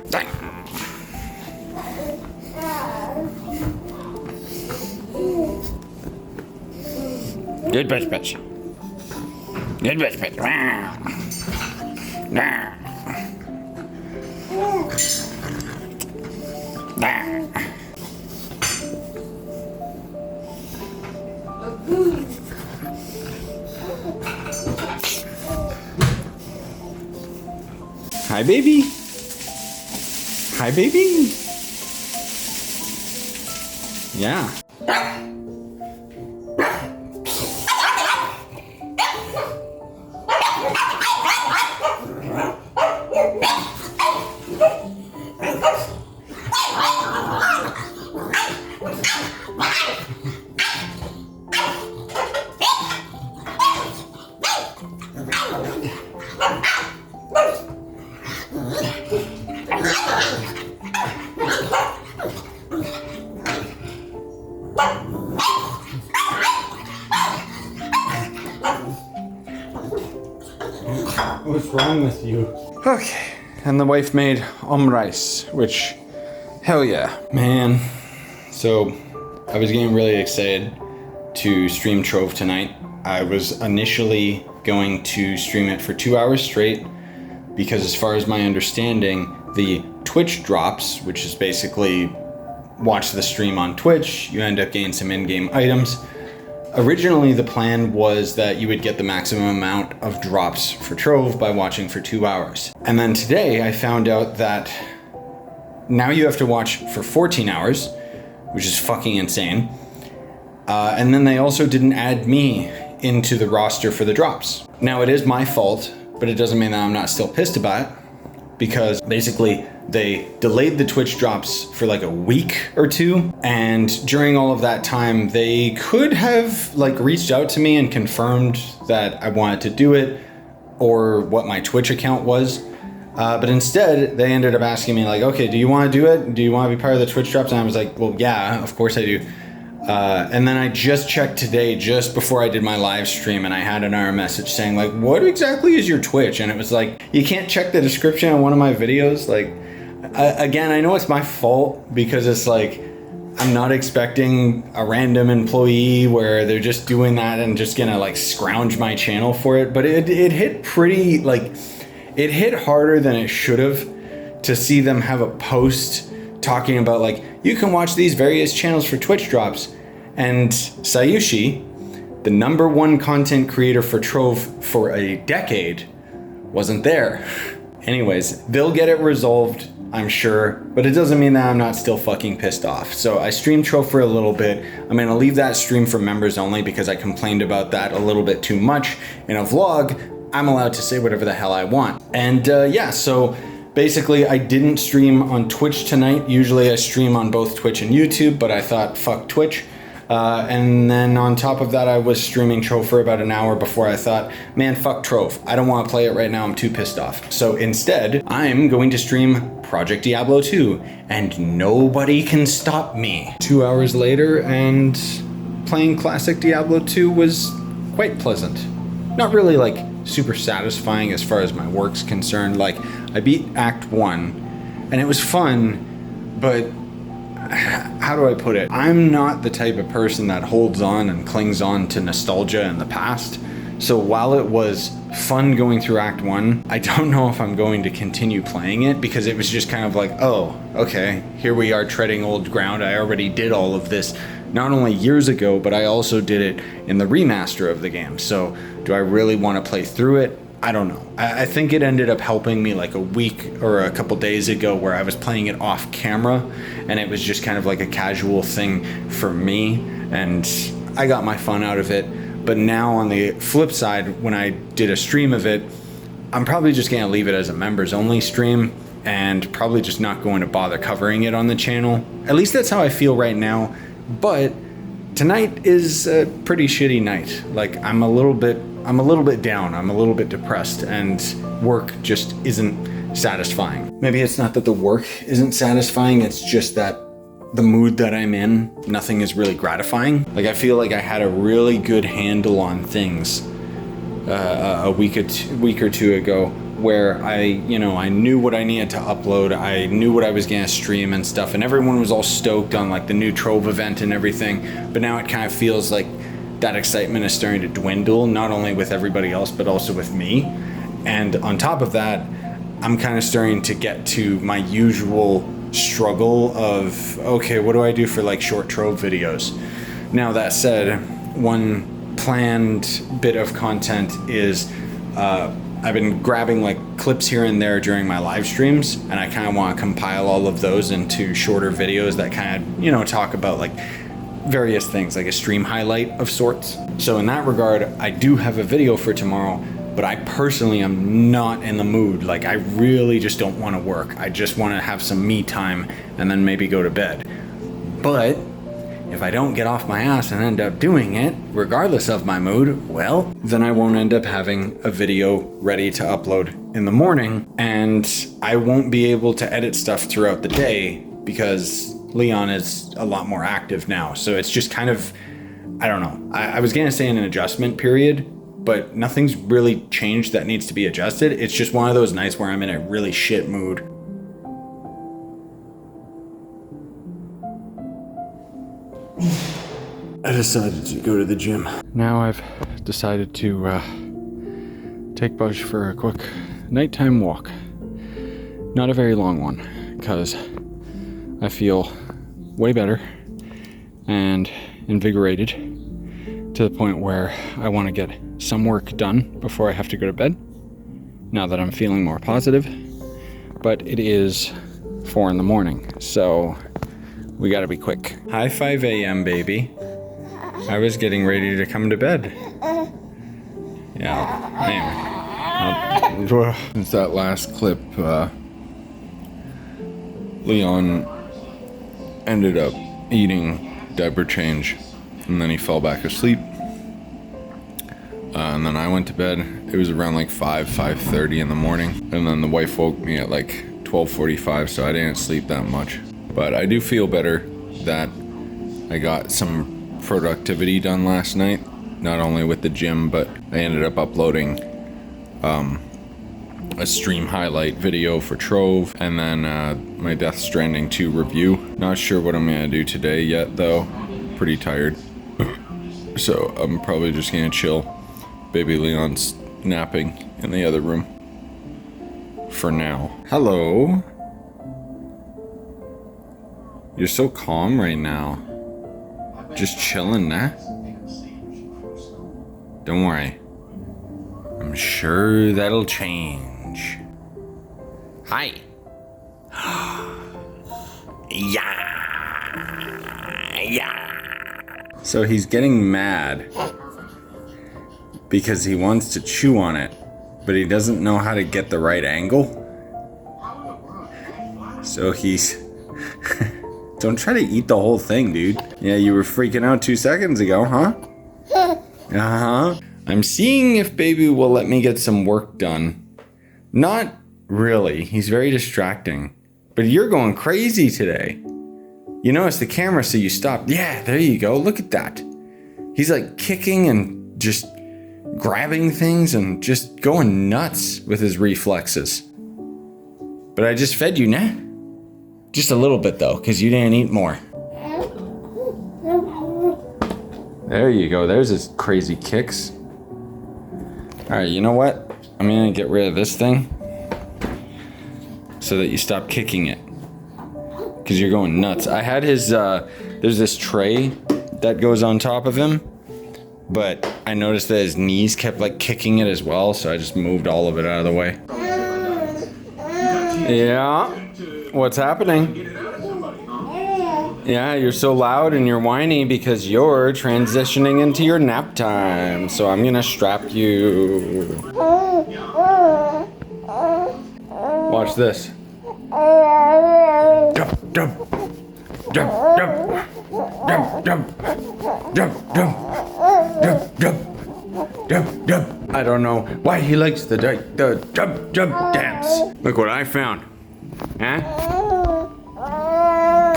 A: Good bitch, bitch. Good bitch, bitch. Hi, baby. Hi, baby. Yeah. What's wrong with you? Okay, and the wife made rice, which, hell yeah, man. So, I was getting really excited to stream Trove tonight. I was initially going to stream it for 2 hours straight, because as far as my understanding, the Twitch drops, which is basically watch the stream on Twitch, you end up getting some in-game items. Originally, the plan was that you would get the maximum amount of drops for Trove by watching for 2 hours. And then today, I found out that now you have to watch for 14 hours, which is fucking insane. And then they also didn't add me into the roster for the drops. Now, it is my fault, but it doesn't mean that I'm not still pissed about it, because basically they delayed the Twitch drops for like a week or two, and during all of that time they could have like reached out to me and confirmed that I wanted to do it or what my Twitch account was, but instead they ended up asking me like, okay, do you want to do it? Do you want to be part of the Twitch drops? And I was like, well, yeah, of course I do. And then I just checked today, just before I did my live stream, and I had another message saying like, what exactly is your Twitch? And it was like, you can't check the description on one of my videos. Like, again, I know it's my fault, because it's like, I'm not expecting a random employee where they're just doing that and just gonna like scrounge my channel for it. But it hit pretty, like, it hit harder than it should have to see them have a post talking about like, you can watch these various channels for Twitch drops. And Scyushi, the #1 content creator for Trove for a decade, wasn't there. Anyways, they'll get it resolved, I'm sure, but it doesn't mean that I'm not still fucking pissed off. So I streamed Trove for a little bit. I'm gonna leave that stream for members only, because I complained about that a little bit too much. In a vlog, I'm allowed to say whatever the hell I want. And yeah, so Basically, I didn't stream on Twitch tonight. Usually I stream on both Twitch and YouTube, but I thought, fuck Twitch. And then on top of that, I was streaming Trove for about an hour before I thought, man, fuck Trove. I don't want to play it right now. I'm too pissed off. So instead, I'm going to stream Project Diablo 2, and nobody can stop me. 2 hours later, and playing classic Diablo 2 was quite pleasant. Not really like super satisfying as far as my work's concerned. Like, I beat Act 1, and it was fun, but how do I put it? I'm not the type of person that holds on and clings on to nostalgia in the past. So while it was fun going through Act 1, I don't know if I'm going to continue playing it, because it was just kind of like, oh, okay, here we are treading old ground. I already did all of this not only years ago, but I also did it in the remaster of the game. So do I really want to play through it? I don't know. I think it ended up helping me like a week or a couple days ago, where I was playing it off camera, and it was just kind of like a casual thing for me, and I got my fun out of it. But now on the flip side, when I did a stream of it, I'm probably just gonna leave it as a members only stream, and probably just not going to bother covering it on the channel. At least that's how I feel right now. But tonight is a pretty shitty night. Like, I'm a little bit down, I'm a little bit depressed, and work just isn't satisfying. Maybe it's not that the work isn't satisfying, it's just that the mood that I'm in, nothing is really gratifying. Like, I feel like I had a really good handle on things a week or two ago, where I knew what I needed to upload, I knew what I was gonna stream and stuff, and everyone was all stoked on like the new Trove event and everything. But now it kind of feels like that excitement is starting to dwindle, not only with everybody else, but also with me. And on top of that, I'm kind of starting to get to my usual struggle of, okay, what do I do for like short Trove videos? Now, that said, one planned bit of content is I've been grabbing like clips here and there during my live streams, and I kind of want to compile all of those into shorter videos that kind of, talk about like various things, like a stream highlight of sorts. So in that regard, I do have a video for tomorrow, but I personally am not in the mood. Like, I really just don't want to work. I just want to have some me time and then maybe go to bed. But if I don't get off my ass and end up doing it, regardless of my mood, well, then I won't end up having a video ready to upload in the morning, and I won't be able to edit stuff throughout the day because Leon is a lot more active now. So it's just kind of, I don't know. I was gonna say in an adjustment period, but nothing's really changed that needs to be adjusted. It's just one of those nights where I'm in a really shit mood. I decided to go to the gym. Now I've decided to take Bush for a quick nighttime walk. Not a very long one, because I feel way better and invigorated to the point where I want to get some work done before I have to go to bed, now that I'm feeling more positive. But it is 4 in the morning, so we gotta be quick. Hi, 5 a.m. baby. I was getting ready to come to bed. Yeah, anyway. Since that last clip, Leon ended up eating diaper change, and then he fell back asleep. And then I went to bed. It was around like 5:30 in the morning. And then the wife woke me at like 12:45, so I didn't sleep that much. But I do feel better that I got some productivity done last night, not only with the gym, but I ended up uploading a stream highlight video for Trove, and then my Death Stranding 2 review. Not sure what I'm gonna do today yet though. Pretty tired. So I'm probably just gonna chill. Baby Leon's napping in the other room for now. Hello. You're so calm right now. Just chilling, nah? Don't worry. I'm sure that'll change. Hi. Yeah. So he's getting mad because he wants to chew on it, but he doesn't know how to get the right angle. So he's... Don't try to eat the whole thing, dude. Yeah, you were freaking out 2 seconds ago, huh? Uh-huh. I'm seeing if baby will let me get some work done. Not really. He's very distracting. But you're going crazy today. You noticed the camera, so you stopped. Yeah, there you go. Look at that. He's like kicking and just grabbing things and just going nuts with his reflexes. But I just fed you, nah? Just a little bit though, because you didn't eat more. There you go. There's his crazy kicks. Alright, you know what? I'm gonna get rid of this thing so that you stop kicking it. Because you're going nuts. I had his, there's this tray that goes on top of him, but I noticed that his knees kept like kicking it as well, so I just moved all of it out of the way. Yeah, what's happening? Yeah, you're so loud and you're whiny because you're transitioning into your nap time, so I'm gonna strap you. Watch this. Jump, jump, jump, jump, jump, jump, jump, jump, jump, jump, jump. I don't know why he likes the jump, jump dance. Look what I found. Huh?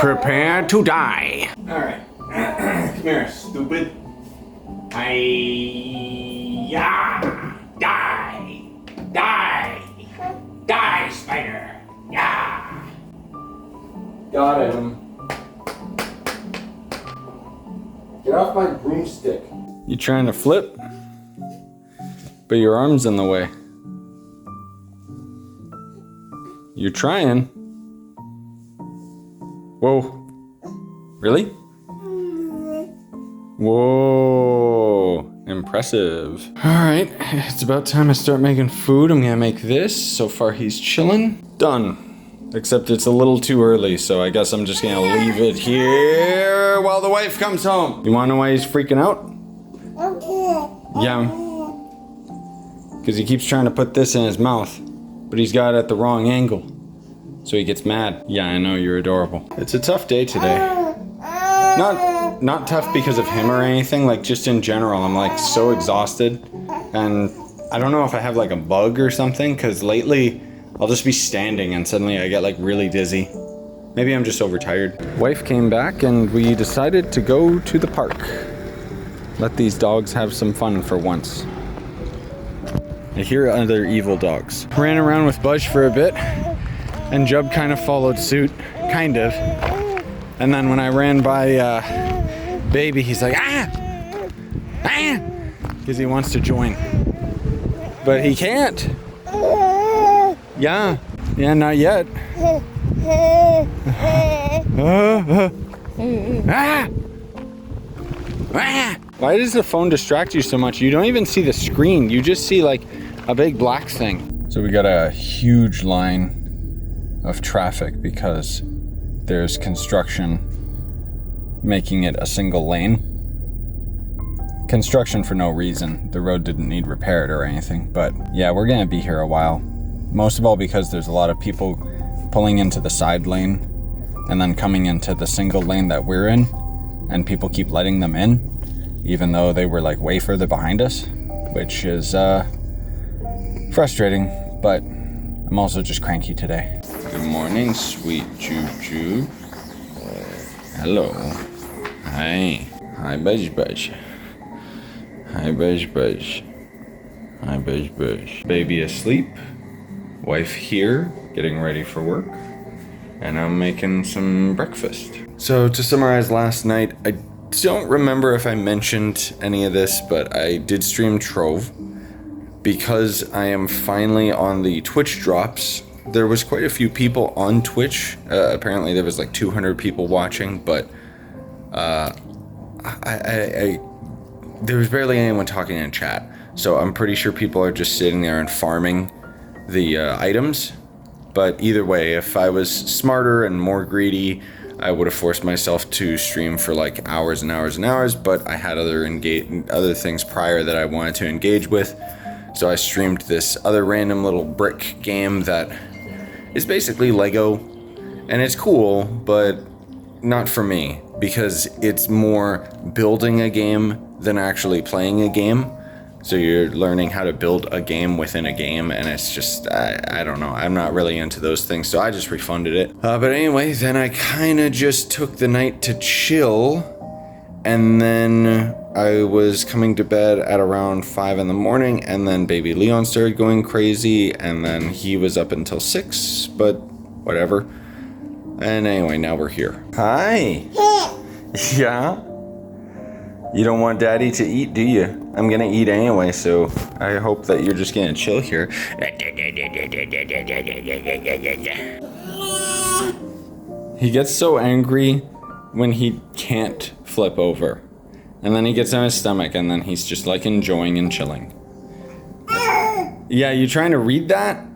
A: Prepare to die. All right, come here, stupid. Yeah, die, die, die, spider. Yeah. Got him. Get off my broomstick. You trying to flip? But your arm's in the way. You're trying. Whoa. Really? Whoa. Impressive. Alright, it's about time I start making food. I'm gonna make this. So far he's chilling. Done. Except it's a little too early, so I guess I'm just gonna leave it here while the wife comes home. You wanna know why he's freaking out? Yeah. Because he keeps trying to put this in his mouth, but he's got it at the wrong angle. So he gets mad. Yeah, I know, you're adorable. It's a tough day today. Not tough because of him or anything, like just in general. I'm like so exhausted, and I don't know if I have like a bug or something, because lately I'll just be standing and suddenly I get like really dizzy. Maybe I'm just overtired. Wife came back and we decided to go to the park. Let these dogs have some fun for once. I hear other evil dogs. Ran around with Budge for a bit, and Jub kind of followed suit, kind of. And then when I ran by Baby, he's like, because he wants to join. But he can't. Yeah, not yet. Why does the phone distract you so much? You don't even see the screen. You just see like a big black thing. So we got a huge line of traffic because there's construction making it a single lane. Construction for no reason. The road didn't need repaired or anything, but yeah, we're gonna be here a while. Most of all because there's a lot of people pulling into the side lane and then coming into the single lane that we're in, and people keep letting them in, even though they were like way further behind us, which is frustrating, but I'm also just cranky today. Good morning, sweet Juju. Hello. Hi. Hi, Budge Budge. Hi, Budge Budge. Hi, Budge Budge. Baby asleep. Wife here, getting ready for work. And I'm making some breakfast. So to summarize last night, I don't remember if I mentioned any of this, but I did stream Trove. Because I am finally on the Twitch drops, there was quite a few people on Twitch. Apparently there was like 200 people watching, but there was barely anyone talking in chat. So I'm pretty sure people are just sitting there and farming the items. But either way, if I was smarter and more greedy, I would have forced myself to stream for like hours and hours and hours, but I had other things prior that I wanted to engage with. So I streamed this other random little brick game that is basically Lego, And it's cool, but not for me, because it's more building a game than actually playing a game. So you're learning how to build a game within a game, and it's just, I don't know. I'm not really into those things, so I just refunded it. But anyway, then I kind of just took the night to chill, and then I was coming to bed at around 5 in the morning, and then baby Leon started going crazy, and then he was up until 6, but whatever. And anyway, now we're here. Hi. Yeah? You don't want daddy to eat, do you? I'm gonna eat anyway, so I hope that you're just gonna chill here. He gets so angry when he can't flip over. And then he gets on his stomach, and then he's just like enjoying and chilling. Yeah, you trying to read that?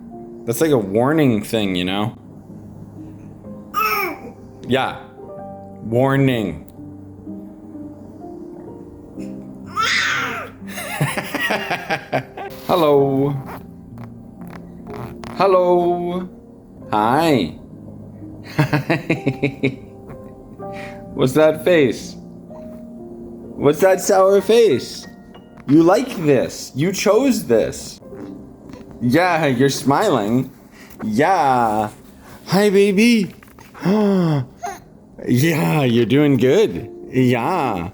A: That's like a warning thing, you know? Yeah. Warning. Hello. Hello. Hi. Hi. What's that face? What's that sour face? You like this. You chose this. Yeah, you're smiling. Yeah. Hi, baby. Yeah, you're doing good. Yeah.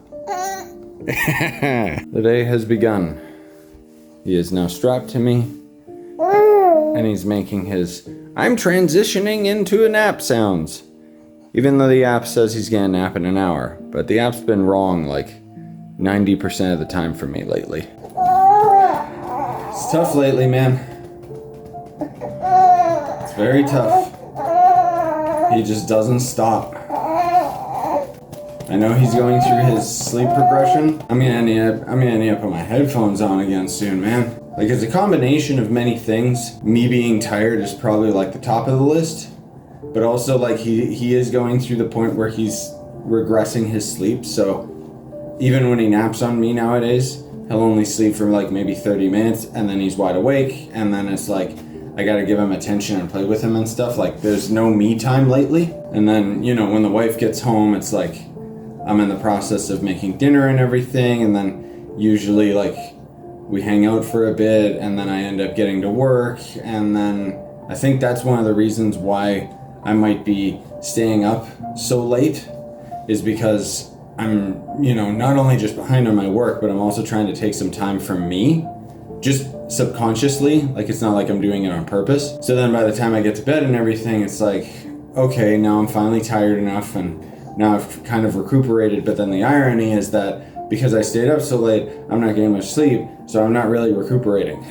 A: The day has begun. He is now strapped to me, and he's making his "I'm transitioning into a nap" sounds. Even though the app says he's gonna nap in an hour, but the app's been wrong like 90% of the time for me lately. It's tough lately, man. It's very tough. He just doesn't stop. I know he's going through his sleep progression. I'm gonna need to put my headphones on again soon, man. Like, it's a combination of many things. Me being tired is probably like the top of the list, but also like he is going through the point where he's regressing his sleep. So even when he naps on me nowadays, he'll only sleep for like maybe 30 minutes, and then he's wide awake, and then it's like I gotta give him attention and play with him and stuff. Like, there's no me time lately. And then, you know, when the wife gets home, it's like I'm in the process of making dinner and everything, and then usually like we hang out for a bit, and then I end up getting to work, and then I think that's one of the reasons why I might be staying up so late, is because I'm, you know, not only just behind on my work, but I'm also trying to take some time for me, just subconsciously. Like, it's not like I'm doing it on purpose. So then by the time I get to bed and everything, it's like, okay, now I'm finally tired enough, and now I've kind of recuperated. But then the irony is that because I stayed up so late, I'm not getting much sleep, so I'm not really recuperating.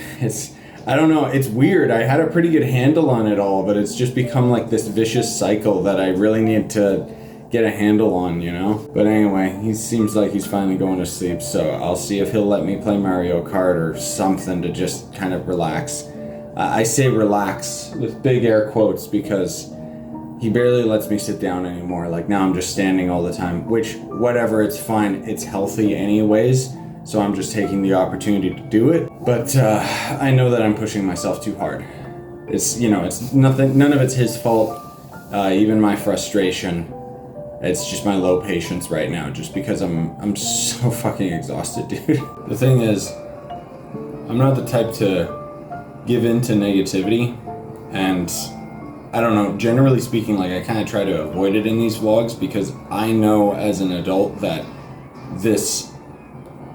A: I don't know, it's weird. I had a pretty good handle on it all, but it's just become like this vicious cycle that I really need to get a handle on, you know? But anyway, he seems like he's finally going to sleep, so I'll see if he'll let me play Mario Kart or something to just kind of relax. I say relax with big air quotes because he barely lets me sit down anymore. Like, now I'm just standing all the time, which, whatever, it's fine. It's healthy anyways, so I'm just taking the opportunity to do it. But I know that I'm pushing myself too hard. It's, you know, it's nothing, none of it's his fault. Even my frustration. It's just my low patience right now, just because I'm so fucking exhausted, dude. The thing is, I'm not the type to give in to negativity, and I don't know, generally speaking, like, I kind of try to avoid it in these vlogs, because I know as an adult that this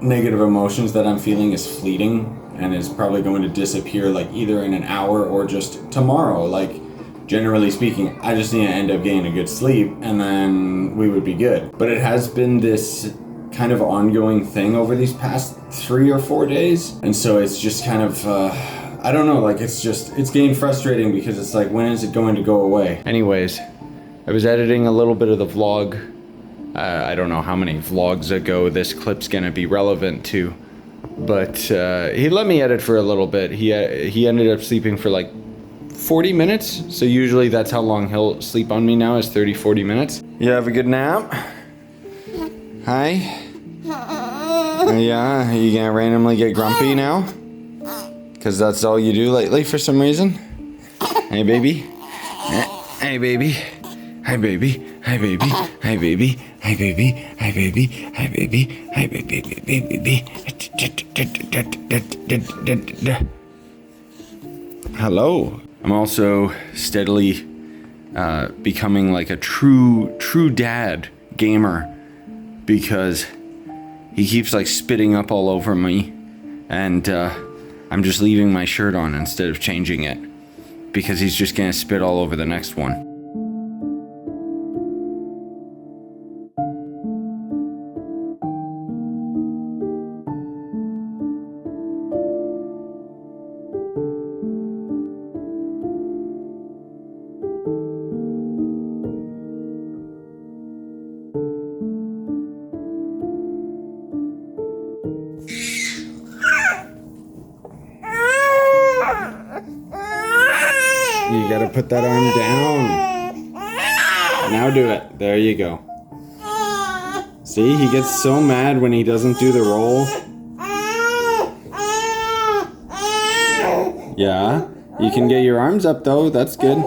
A: negative emotions that I'm feeling is fleeting and is probably going to disappear, like, either in an hour or just tomorrow. Like, generally speaking, I just need to end up getting a good sleep, and then we would be good. But it has been this kind of ongoing thing over these past 3 or 4 days, and so it's just kind of, I don't know, like, it's getting frustrating, because it's like, when is it going to go away? Anyways, I was editing a little bit of the vlog. I don't know how many vlogs ago this clip's gonna be relevant to, but he let me edit for a little bit. He ended up sleeping for like 40 minutes, so usually that's how long he'll sleep on me now, is 30-40 minutes. You have a good nap? Hi? Yeah, are you gonna randomly get grumpy now? Because that's all you do lately for some reason? Hey, baby. Hey, baby. Hi, baby. Hi, baby. Hi, baby. Hi, baby. Hi, baby. Hi, baby. Hi, baby. Baby. Hello. I'm also steadily becoming like a true dad gamer because he keeps like spitting up all over me, and I'm just leaving my shirt on instead of changing it because he's just gonna spit all over the next one. You gotta put that arm down. Now do it. There you go. See, he gets so mad when he doesn't do the roll. Yeah, you can get your arms up though, that's good.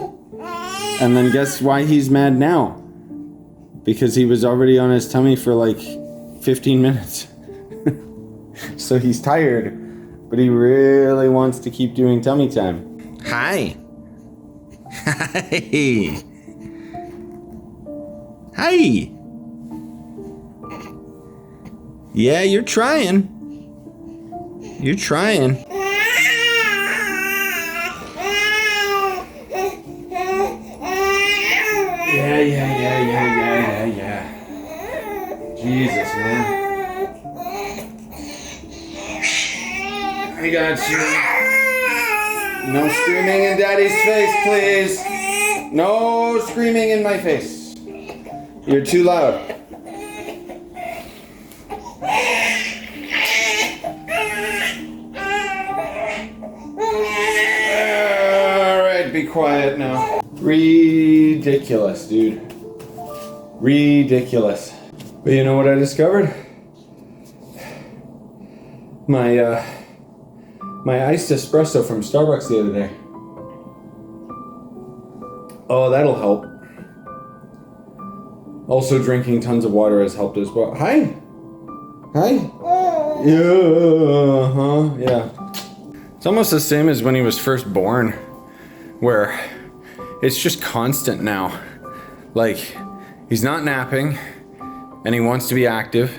A: And then guess why he's mad now? Because he was already on his tummy for like 15 minutes. So he's tired, but he really wants to keep doing tummy time. Hi. Hi. Hi. Yeah, you're trying. You're trying. Yeah. Jesus, man. I got you. No screaming in Daddy's face, please. No screaming in my face. You're too loud. Alright, be quiet now. Ridiculous, dude. Ridiculous. But you know what I discovered? My iced espresso from Starbucks the other day. Oh, that'll help. Also, drinking tons of water has helped as well. Hi. Yeah. It's almost the same as when he was first born, where it's just constant now. Like, he's not napping, and he wants to be active,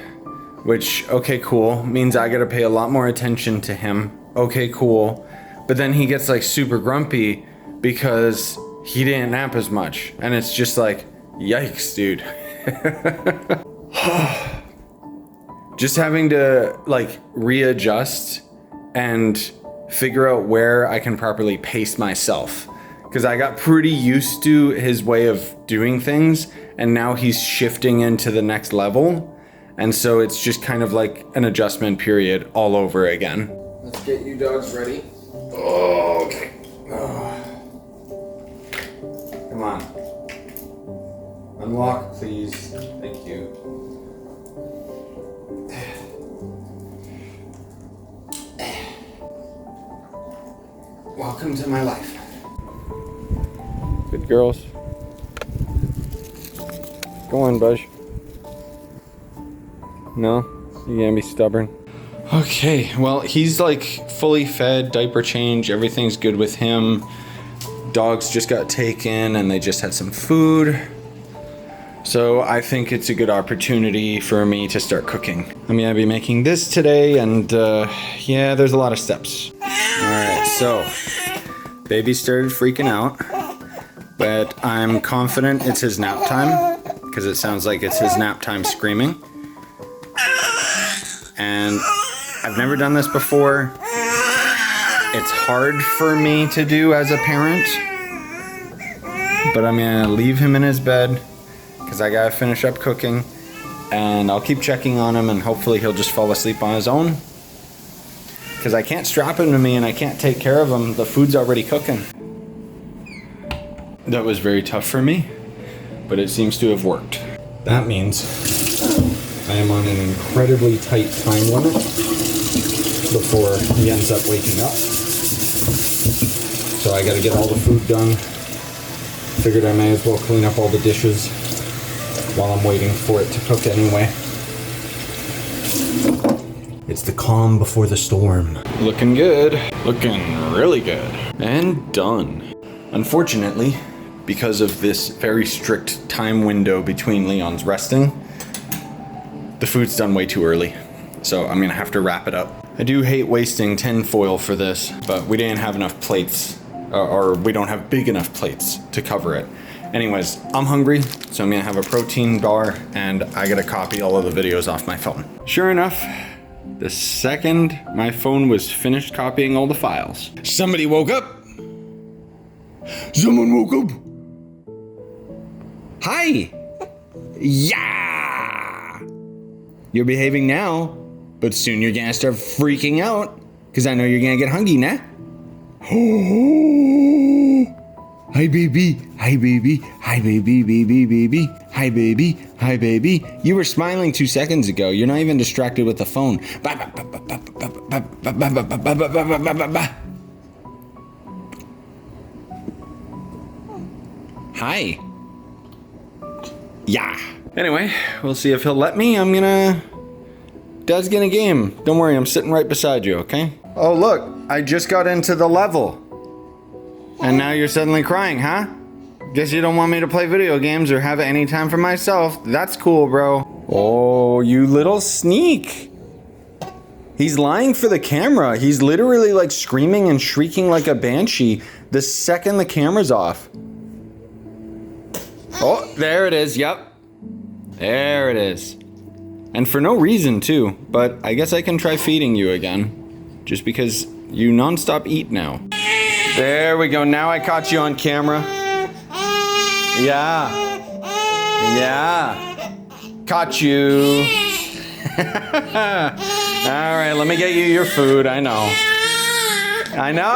A: which, okay, cool, means I gotta pay a lot more attention to him. Okay, cool. But then he gets like super grumpy because he didn't nap as much. And it's just like, yikes, dude. Just having to like readjust and figure out where I can properly pace myself. Because I got pretty used to his way of doing things, and now he's shifting into the next level. And so it's just kind of like an adjustment period all over again. Let's get you dogs ready. Oh, okay. Oh. Come on. Unlock, please. Thank you. Welcome to my life. Good girls. Go on, Buzz. No? You gonna be stubborn? Okay, well, he's like fully fed, diaper change, everything's good with him. Dogs just got taken and they just had some food. So I think it's a good opportunity for me to start cooking. I'm gonna be making this today, and yeah, there's a lot of steps. Alright, so baby started freaking out, but I'm confident it's his nap time, because it sounds like it's his nap time screaming. And I've never done this before. It's hard for me to do as a parent, but I'm gonna leave him in his bed because I gotta finish up cooking, and I'll keep checking on him, and hopefully he'll just fall asleep on his own, because I can't strap him to me and I can't take care of him. The food's already cooking. That was very tough for me, but it seems to have worked. That means I am on an incredibly tight time limit before he ends up waking up. So I gotta get all the food done, Figured I may as well clean up all the dishes while I'm waiting for it to cook anyway. It's the calm before the storm. Looking good. Looking really good. And done. Unfortunately, because of this very strict time window between Leon's resting, the food's done way too early. So I'm gonna have to wrap it up. I do hate wasting tin foil for this, but we didn't have enough plates, or we don't have big enough plates to cover it. Anyways, I'm hungry, so I'm gonna have a protein bar, and I gotta copy all of the videos off my phone. Sure enough, the second my phone was finished copying all the files, somebody woke up. Someone woke up. Hi. Yeah. You're behaving now, but soon you're gonna start freaking out, because I know you're gonna get hungry, nah? Oh. Hi, baby. Hi, baby. Hi, baby, baby, baby. Hi, baby. Hi, baby. You were smiling 2 seconds ago. You're not even distracted with the phone. Hi. Yeah. Anyway, we'll see if he'll let me. Dad's gonna game. Don't worry, I'm sitting right beside you, okay? Oh, look. I just got into the level. And now you're suddenly crying, huh? Guess you don't want me to play video games or have any time for myself. That's cool, bro. Oh, you little sneak. He's lying for the camera. He's literally like screaming and shrieking like a banshee the second the camera's off. Oh, there it is. Yep. There it is. And for no reason, too. But I guess I can try feeding you again. Just because you nonstop eat now. There we go. Now I caught you on camera. Yeah. Yeah. Caught you. All right, let me get you your food. I know. I know.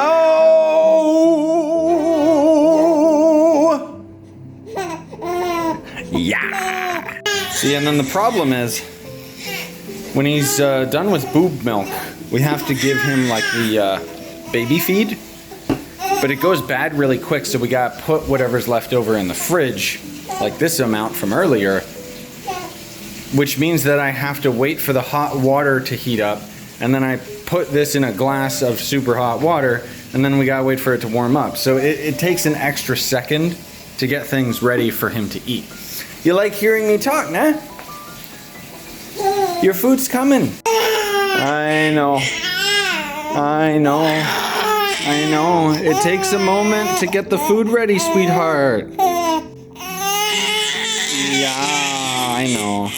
A: Yeah. See, and then the problem is, when he's done with boob milk, we have to give him like the baby feed. But it goes bad really quick, so we gotta put whatever's left over in the fridge, like this amount from earlier, which means that I have to wait for the hot water to heat up, and then I put this in a glass of super hot water, and then we gotta wait for it to warm up. So it takes an extra second to get things ready for him to eat. You like hearing me talk, nah? Your food's coming. I know. I know. I know. It takes a moment to get the food ready, sweetheart. Yeah, I know.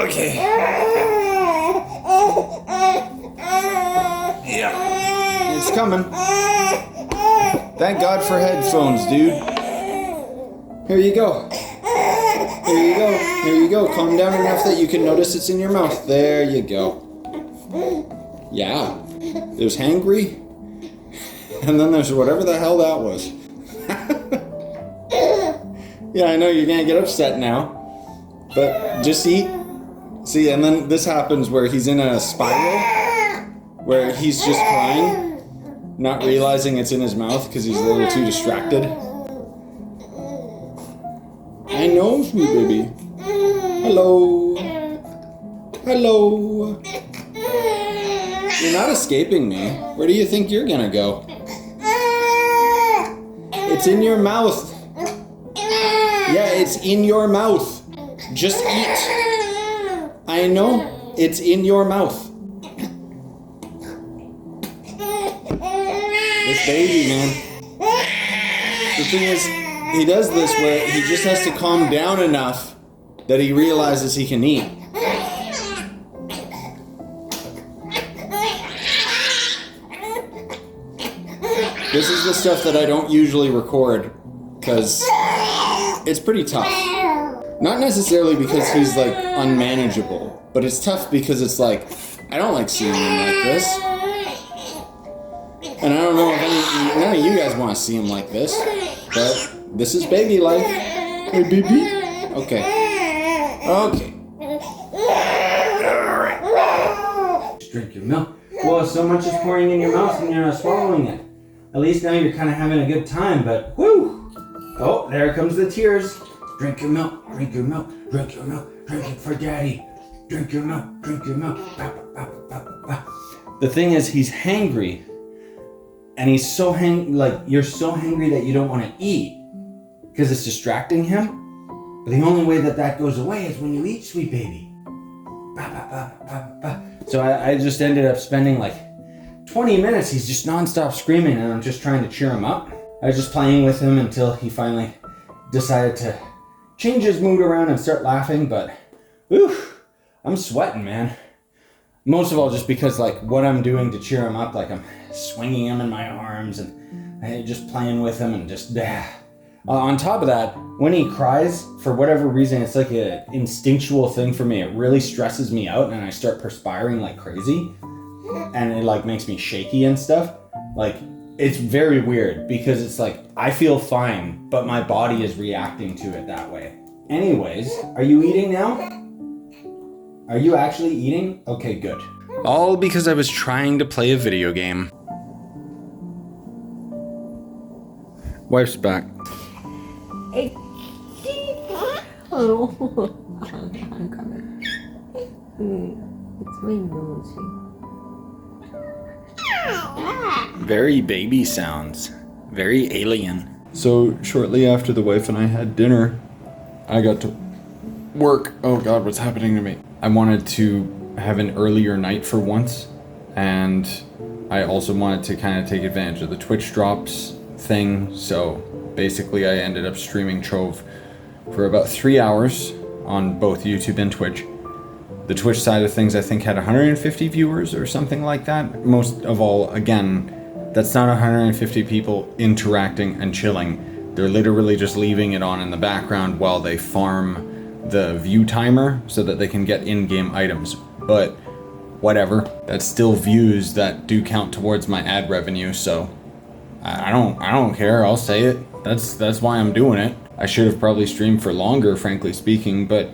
A: Okay. Yeah. It's coming. Thank God for headphones, dude. Here you go. Here you go. Here you go. Calm down enough that you can notice it's in your mouth. There you go. Yeah. There's hangry. And then there's whatever the hell that was. Yeah, I know you're gonna get upset now. But just eat. See, and then this happens where he's in a spiral where he's just crying, not realizing it's in his mouth because he's a little too distracted. I know, sweet baby. Hello. Hello. You're not escaping me. Where do you think you're gonna go? It's in your mouth. Yeah, it's in your mouth. Just eat. I know. It's in your mouth. This baby, man. The thing is, he does this where he just has to calm down enough that he realizes he can eat. This is the stuff that I don't usually record because it's pretty tough. Not necessarily because he's like unmanageable, but it's tough because it's like, I don't like seeing him like this. And I don't know if none of you guys want to see him like this, but this is baby life. Hey, baby. Okay. Okay. Alright. drink your milk. Well, so much is pouring in your mouth and you're not swallowing it. At least now you're kind of having a good time, but whoo! Oh, there comes the tears. Drink your milk, drink your milk, drink your milk, drink it for daddy. Drink your milk, drink your milk. The thing is, he's hangry. And he's so you're so hangry that you don't want to eat because it's distracting him. But the only way that goes away is when you eat, sweet baby. So I just ended up spending like 20 minutes. He's just nonstop screaming and I'm just trying to cheer him up. I was just playing with him until he finally decided to change his mood around and start laughing. But whew, I'm sweating, man. Most of all, just because like what I'm doing to cheer him up, like I'm swinging him in my arms and just playing with him and just on top of that, when he cries, for whatever reason, it's like an instinctual thing for me. It really stresses me out and I start perspiring like crazy and it like makes me shaky and stuff. Like it's very weird because it's like I feel fine, but my body is reacting to it that way. Anyways, are you eating now? Are you actually eating? Okay, good. All because I was trying to play a video game. Wife's back.
C: Oh, I'm coming. It's my nose.
A: Very baby sounds. Very alien. So shortly after the wife and I had dinner, I got to work. Oh God, what's happening to me? I wanted to have an earlier night for once. And I also wanted to kind of take advantage of the Twitch drops thing. So basically I ended up streaming Trove for about 3 hours on both YouTube and Twitch. The Twitch side of things I think had 150 viewers or something like that. Most of all, again, that's not 150 people interacting and chilling. They're literally just leaving it on in the background while they farm the view timer so that they can get in-game items. But whatever, that's still views that do count towards my ad revenue, so I don't care, I'll say it. That's why I'm doing it. I should have probably streamed for longer, frankly speaking, but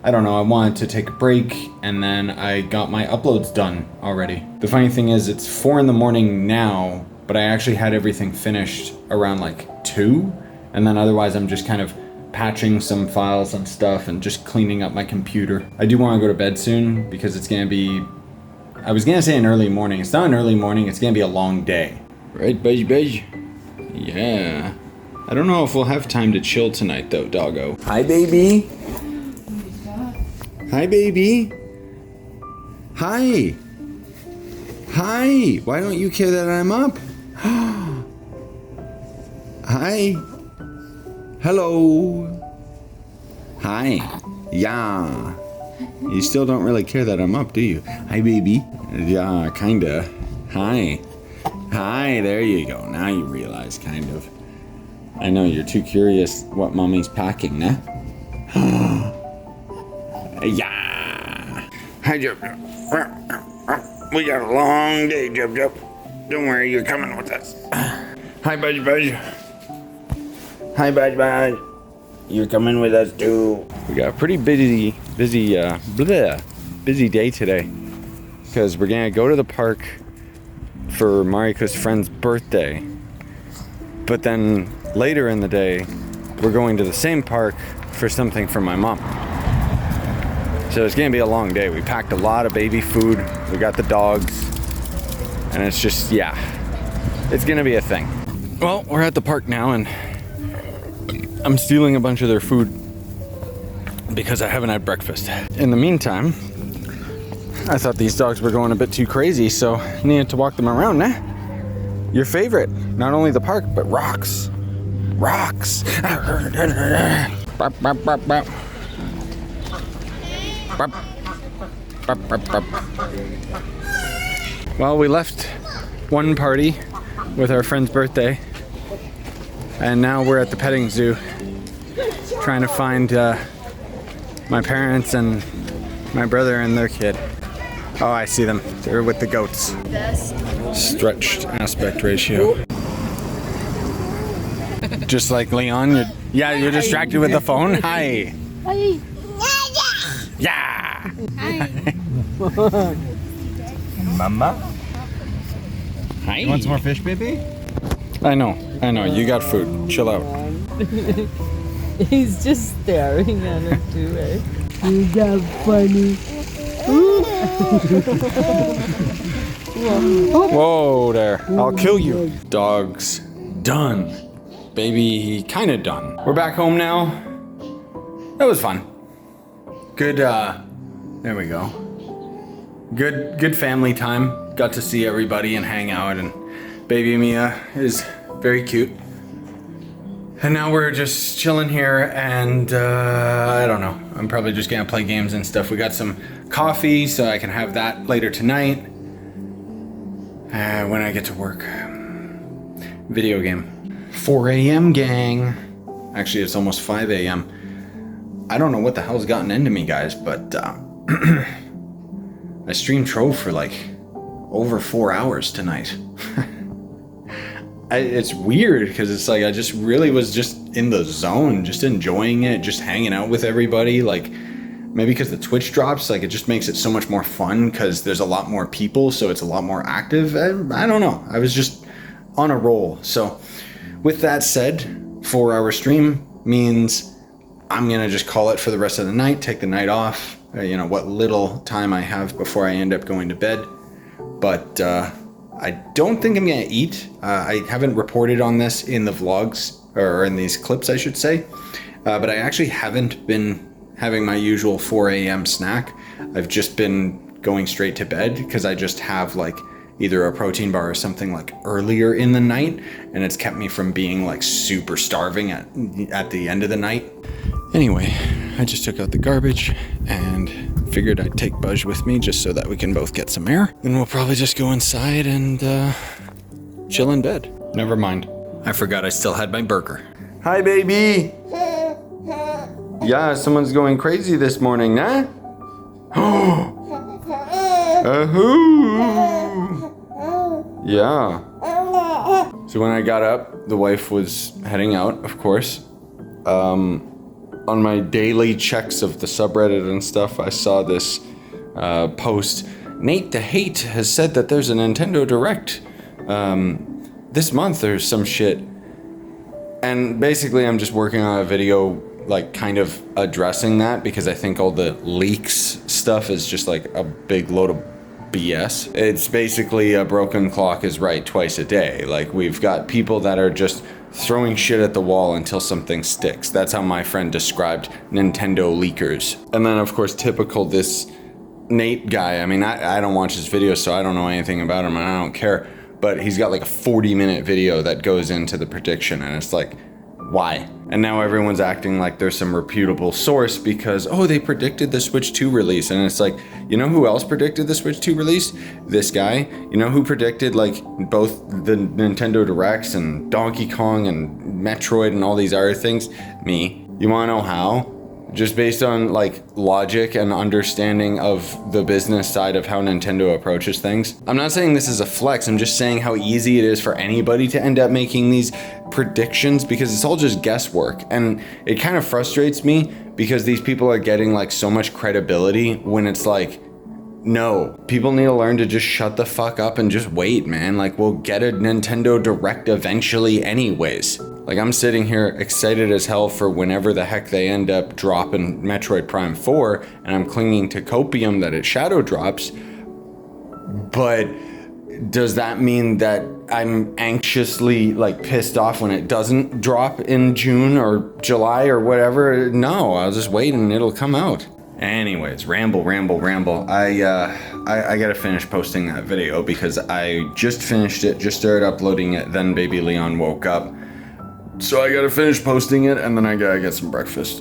A: I don't know, I wanted to take a break and then I got my uploads done already. The funny thing is it's 4 in the morning now, but I actually had everything finished around like 2, and then otherwise I'm just kind of patching some files and stuff and just cleaning up my computer. I do want to go to bed soon because it's gonna be, I was gonna say an early morning. It's not an early morning, it's gonna be a long day. Right, baby? Yeah. I don't know if we'll have time to chill tonight though, doggo. Hi, baby. Hi, baby. Hi. Hi. Why don't you care that I'm up? Hi. Hello. Hi. Yeah. You still don't really care that I'm up, do you? Hi, baby. Yeah, kinda. Hi. Hi, there you go. Now you realize, kind of. I know you're too curious what mommy's packing, nah? Yeah. Hi, Jub. We got a long day, Jub. Don't worry, you're coming with us. Hi, Budge. Hi, Budge. You're coming with us too. We got a pretty busy day today because we're gonna go to the park for Marika's friend's birthday. But then later in the day, we're going to the same park for something for my mom. So it's gonna be a long day. We packed a lot of baby food. We got the dogs. And it's just, yeah, it's gonna be a thing. Well, we're at the park now and I'm stealing a bunch of their food because I haven't had breakfast. In the meantime, I thought these dogs were going a bit too crazy, so I needed to walk them around, nah? Your favorite, not only the park, but rocks. Rocks. Bop, bop, bop, bop. Bop. Bop, bop, bop. Well, we left one party with our friend's birthday, and now we're at the petting zoo trying to find my parents and my brother and their kid. Oh, I see them. They're with the goats. Stretched aspect ratio. Just like Leon, you're distracted with the phone. Hi. Hi. Yeah. Hi.
D: Mama?
A: Hi.
D: You want some more fish, baby?
A: I know. You got food. Chill out.
C: He's just staring at it too, right? Is that funny?
A: Whoa there. I'll kill you. Dog's done. Baby kinda done. We're back home now. That was fun. Good, there we go. Good family time. Got to see everybody and hang out, and baby Mia is very cute. And now we're just chilling here, and I don't know. I'm probably just gonna play games and stuff. We got some coffee, so I can have that later tonight. When I get to work. Video game. 4 a.m. gang. Actually, it's almost 5 a.m. I don't know what the hell's gotten into me, guys, but I streamed Trove for like over 4 hours tonight. It's weird because it's like I just really was just in the zone, just enjoying it, just hanging out with everybody. Like maybe because the Twitch drops, like it just makes it so much more fun because there's a lot more people, so it's a lot more active. I don't know. I was just on a roll. So with that said, 4-hour stream means I'm gonna just call it for the rest of the night, take the night off. You know, what little time I have before I end up going to bed. But I don't think I'm gonna eat. I haven't reported on this in the vlogs, or in these clips I should say, but I actually haven't been having my usual 4 a.m. snack. I've just been going straight to bed because I just have like either a protein bar or something like earlier in the night, and it's kept me from being like super starving at the end of the night. Anyway, I just took out the garbage and figured I'd take Buzz with me just so that we can both get some air. Then we'll probably just go inside and chill in bed. Never mind. I forgot I still had my burger. Hi, baby. Yeah, someone's going crazy this morning, huh? Yeah. So when I got up, the wife was heading out, of course. On my daily checks of the subreddit and stuff, I saw this post. Nate the Hate has said that there's a Nintendo Direct this month or some shit. And basically I'm just working on a video like kind of addressing that because I think all the leaks stuff is just like a big load of BS. It's basically a broken clock is right twice a day. Like we've got people that are just throwing shit at the wall until something sticks. That's how my friend described Nintendo leakers. And then of course typical this Nate guy, I mean I don't watch his videos so I don't know anything about him and I don't care, but he's got like a 40-minute video that goes into the prediction and it's like, why? And now everyone's acting like there's some reputable source because, oh, they predicted the Switch 2 release. And it's like, you know who else predicted the Switch 2 release? This guy. You know who predicted like both the Nintendo Directs and Donkey Kong and Metroid and all these other things? Me. You wanna know how? Just based on like logic and understanding of the business side of how Nintendo approaches things. I'm not saying this is a flex, I'm just saying how easy it is for anybody to end up making these predictions because it's all just guesswork. And it kind of frustrates me because these people are getting like so much credibility when it's like, no, people need to learn to just shut the fuck up and just wait, man. Like we'll get a Nintendo Direct eventually anyways. Like I'm sitting here excited as hell for whenever the heck they end up dropping Metroid Prime 4 and I'm clinging to copium that it shadow drops. But does that mean that I'm anxiously like pissed off when it doesn't drop in June or July or whatever? No, I'll just wait and it'll come out. Anyways, ramble. I gotta finish posting that video because I just finished it, just started uploading it, then baby Leon woke up. So I gotta finish posting it and then I gotta get some breakfast.